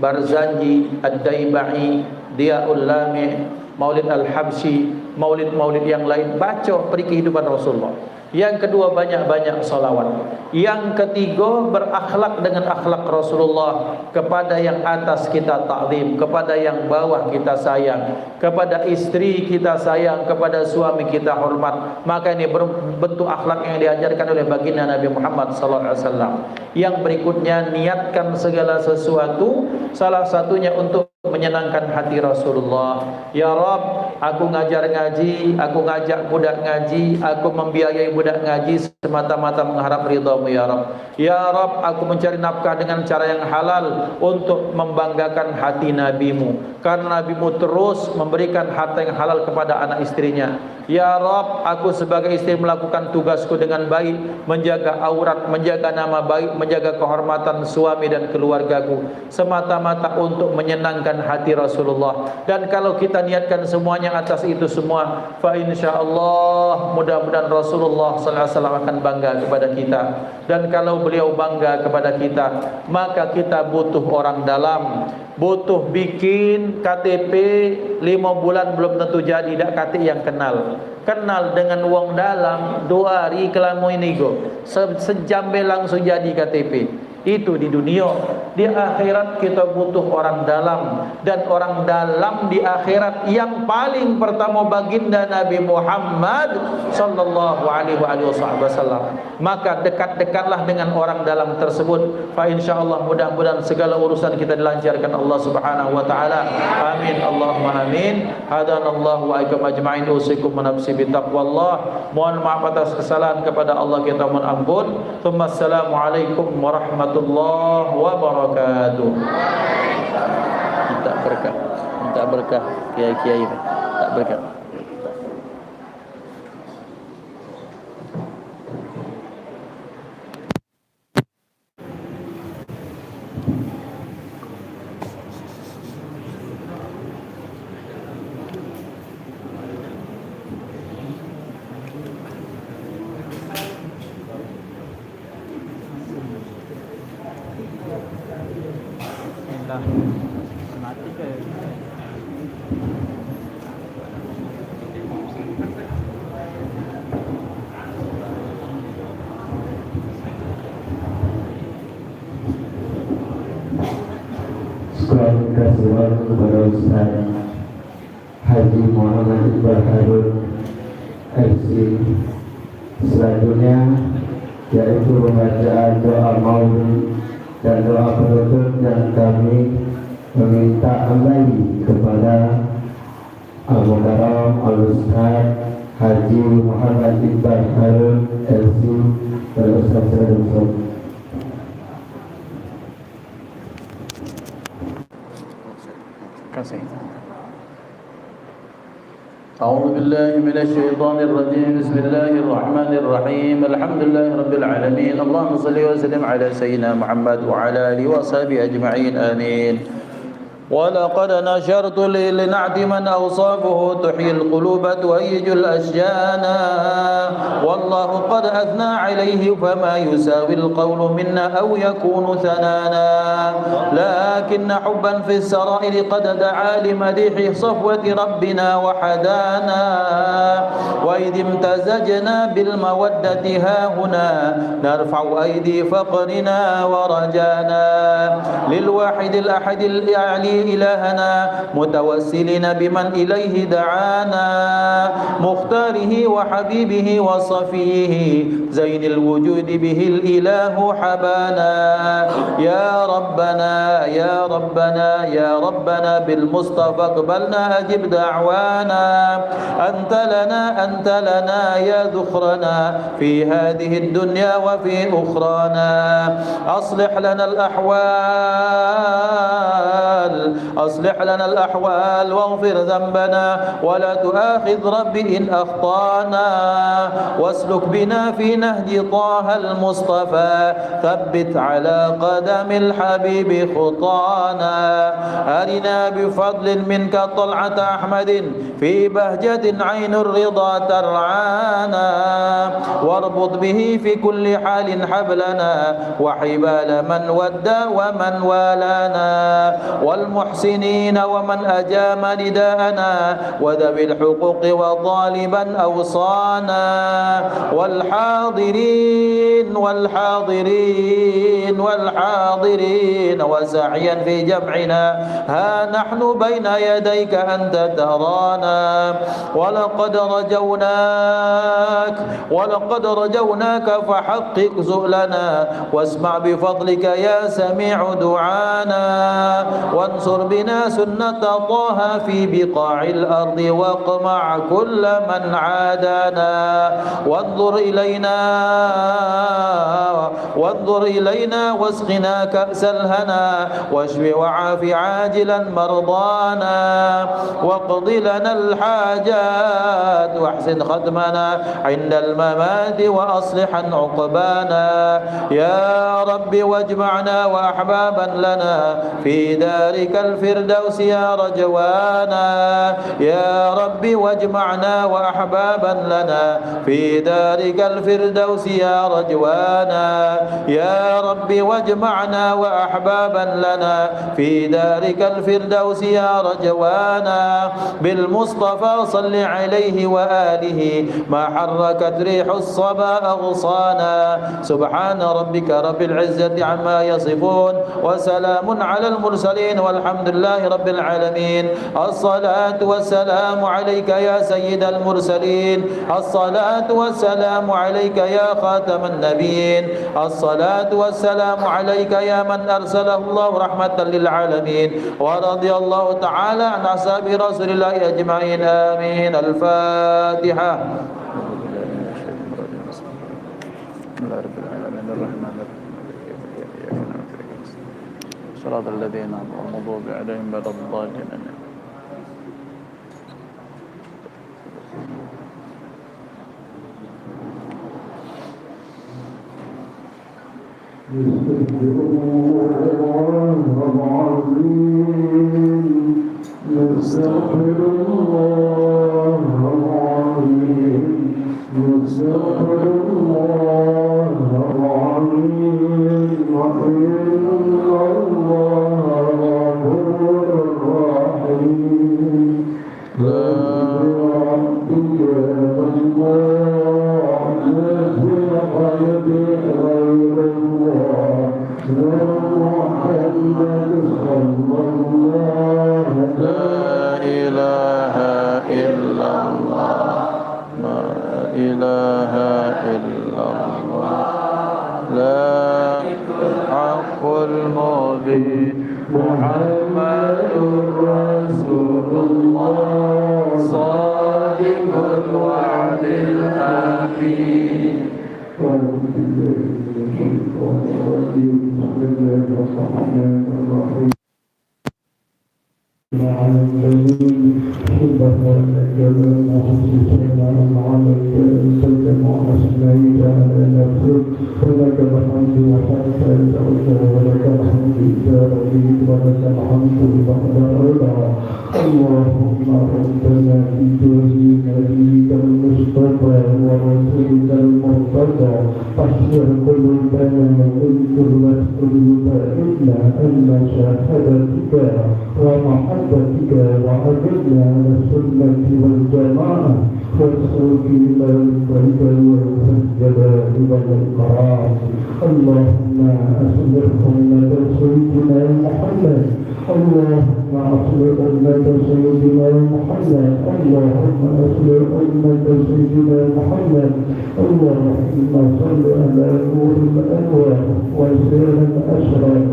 Barzanji, Ad-Daibai, Diyaul Lami, Maulid Al-Habsyi, maulid-maulid yang lain, baca peri kehidupan Rasulullah. Yang kedua, banyak-banyak salawat. Yang ketiga, berakhlak dengan akhlak Rasulullah. Kepada yang atas kita ta'zim, kepada yang bawah kita sayang, kepada istri kita sayang, kepada suami kita hormat. Maka ini bentuk akhlak yang diajarkan oleh baginda Nabi Muhammad sallallahu alaihi wasallam. Yang berikutnya, niatkan segala sesuatu, salah satunya untuk menyenangkan hati Rasulullah. Ya Rabb, aku ngajar ngaji, aku ngajak budak ngaji, aku membiayai budak ngaji semata-mata mengharap ridhamu ya Rabb. Ya Rabb, aku mencari nafkah dengan cara yang halal untuk membanggakan hati Nabimu, karena Nabimu terus memberikan harta yang halal kepada anak istrinya. Ya Rabb, aku sebagai istri melakukan tugasku dengan baik, menjaga aurat, menjaga nama baik, menjaga kehormatan suami dan keluargaku, semata-mata untuk menyenangkan hati Rasulullah. Dan kalau kita niatkan semuanya atas itu semua, fa insyaallah mudah-mudahan Rasulullah sallallahu alaihi wasallam akan bangga kepada kita. Dan kalau beliau bangga kepada kita, maka kita butuh orang dalam, butuh bikin KTP 5 bulan belum tentu jadi, dak KTP yang kenal dengan wong dalam 2 hari kelamu ini go sejam langsung jadi KTP. Itu di dunia. Di akhirat kita butuh orang dalam, dan orang dalam di akhirat yang paling pertama baginda Nabi Muhammad sallallahu alaihi wasallam. Maka dekat-dekatlah dengan orang dalam tersebut. Fa insyaallah mudah-mudahan segala urusan kita dilancarkan Allah Subhanahu wa taala. Amin Allahumma amin. Hadanallahu wa iyyakum ajma'in. Usikum wa nafsi bi taqwallah. Mohon maaf atas kesalahan kepada Allah, kita mohon ampun. Assalamualaikum warahmatullahi wabarakatuh. Minta berkah kiai-kiai, tak berkah. Sekarang kepada Ustaz Haji Muhammad Iqbal Harun FC. Selanjutnya yaitu pembacaan doa maulid dan doa penutup, yang kami meminta kembali kepada Al-Mukarram Al-Ustaz Haji Muhammad Iqbal Harun LC Ustaz Radul. Kasih. أعوذ بالله من الشيطان الرجيم بسم الله الرحمن الرحيم الحمد لله رب العالمين اللهم صل وسلم على سيدنا محمد وعلى آله وصحبه أجمعين آمين ولقد نشرت لنعت من أوصافه تحيي القلوب تهيج الأشجان والله قد أثنى عليه فما يساوي القول منا أو يكون ثنانا لكن حبا في السرائر قد دعا لمديح صفوة ربنا وحدانا وإذ امتزجنا بالمودة هاهنا نرفع أيدي فقرنا ورجانا للواحد الأحد الأعلي إلهنا متوسلين بمن إليه دعانا مختاره وحبيبه وصفيه زين الوجود به الإله حبانا يا ربنا يا ربنا يا ربنا بالمصطفى اقبلنا أجب دعوانا أنت لنا يا ذخرنا في هذه الدنيا وفي أخرانا أصلح لنا الأحوال واغفر ذنبنا ولا تؤاخذ ربي إن أخطانا واسلك بنا في نهج طه المصطفى ثبت على قدم الحبيب خطانا أرنا بفضل منك طلعة أحمد في بهجة عين الرضا ترعانا واربط به في كل حال حبلنا وحبال من ودى ومن والانا والمحسنين ومن أجام نداءنا وذوي الحقوق وطالبا أوصانا والحاضرين وسعيا في جمعنا ها نحن بين يديك أنت ترانا ولقد رجوناك فحقق سؤلنا واسمع بفضلك يا سميع دعانا وانصر بنا سنة طه في بقاع الأرض واقمع كل من عادانا وانظر إلينا واسقنا كأس الهنا واشف وعاف عاجلا مرضانا واقض لنا الحاجات واحسن ختمنا عند الممات وأصلحا عقبانا يا رب واجمعنا وأحبابا لنا في دارك الفردوس يا رجوانا يا رب واجمعنا وأحبابا لنا في دارك الفردوس يا رجوانا يا رب واجمعنا وأحبابا لنا في دارك الفردوس يا رجوانا بالمصطفى صل عليه وآله ما حركت ريح الصبا أغصانا سبحان ربك رب العزة عما يصفون وسلام على المرسلين والحمد لله رب العالمين الصلاة والسلام عليك يا سيد المرسلين الصلاة والسلام عليك يا خاتم النبيين الصلاة والسلام عليك يا من أرسله الله رحمة للعالمين ورضي الله تعالى عن أصحاب رسول الله أجمعين آمين الفاتحة بسم الله رب العالمين الرحمن الرحيم صراط الذين أنعمت المغضوب عليهم ولا الضالين نستغفر الله العظيم نستغفر الله العظيم وإن الله غفور رحيم لا ربي الله نزل قلبي غير الله لا محمد صلى الله لا إله إلا الله لا إله إلا الله لا حق المبين محمد رسول الله صادق الوعد للآخرين. اللهم ربنا بجاه نبيك المصطفى ورسولك المرتضى طهر قلوبنا من كرة قلوبنا أن شهادتك ومحبتك وعدلنا على السنة والجماعة والصوت إلى البيت والسجد إلى القرار. اللهم أصلح أمة سيدنا محمد. اللهم أصلح أمة سيدنا محمد. اللهم أصلح أمة سيدنا محمد. اللهم صل على نور الأنوار وسير الأشرار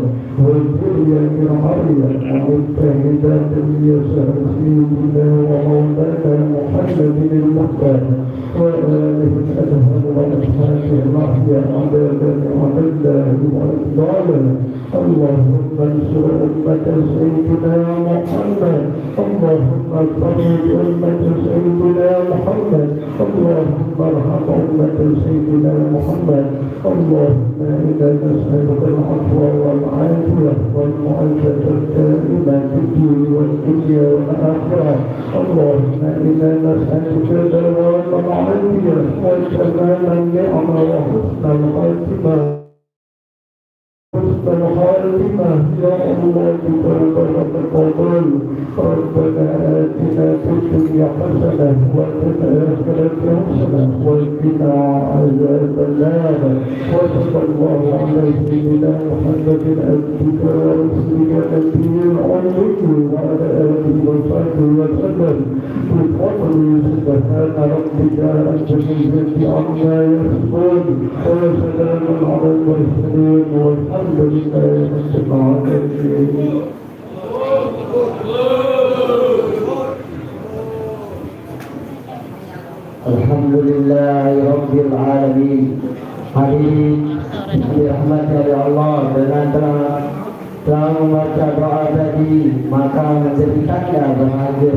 والذرية العليا ومجتهدات اليسار سيدنا ومولانا محمد المختار وآله الأدهر وأصحابه الأحياء عددا وعددا وإفضالا. اللهم انصر أمة سيدنا محمد. اللهم فرج أمة سيدنا محمد. اللهم ارحم أمة سيدنا محمد. اللهم إنا نسألك العفو والعافية والمعافاة الدائمة في الدين والدنيا والآخرة. اللهم إنا نسألك دوام العافية وتمام النعمة وحسن الخاتمة. حسن الخاتمة يا الله تقبل. ربنا آتنا في الدنيا حسنة وفي الآخرة حسنة وقنا عذاب النار. وصلى الله على سيدنا محمد عبدك ورسولك النبي الأمي وعلى آله وصحبه وسلم. بفضل سبحان ربك رب العزة عما يصفون وسلام على المرسلين والحمد لله رب العالمين. Alhamdulillah Rabbil Alamin. Hadirin dirahmati oleh Allah, dengan telah membaca doa tadi maka menjadi tanda bahagia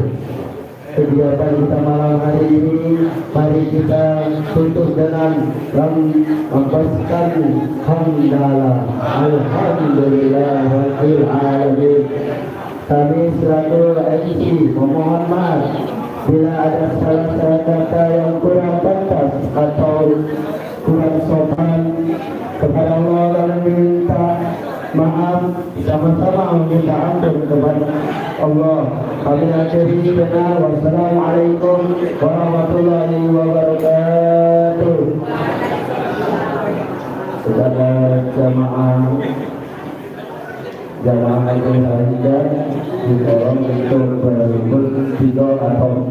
kegiatan kita malam hari ini. Mari kita tutup dengan membacakan hamdalah alhamdulillah Rabbil Alamin. Kami selaku MC memohon maaf bila ada salah kata yang kurang pantas atau kurang sopan kepada Allah, dan meminta maaf sama-sama, meminta ampun kepada Allah. Kami akhiri dengan wassalamualaikum warahmatullahi wabarakatuh. Kepada jamaah yang ada didorong untuk berkumpul 3 atau 4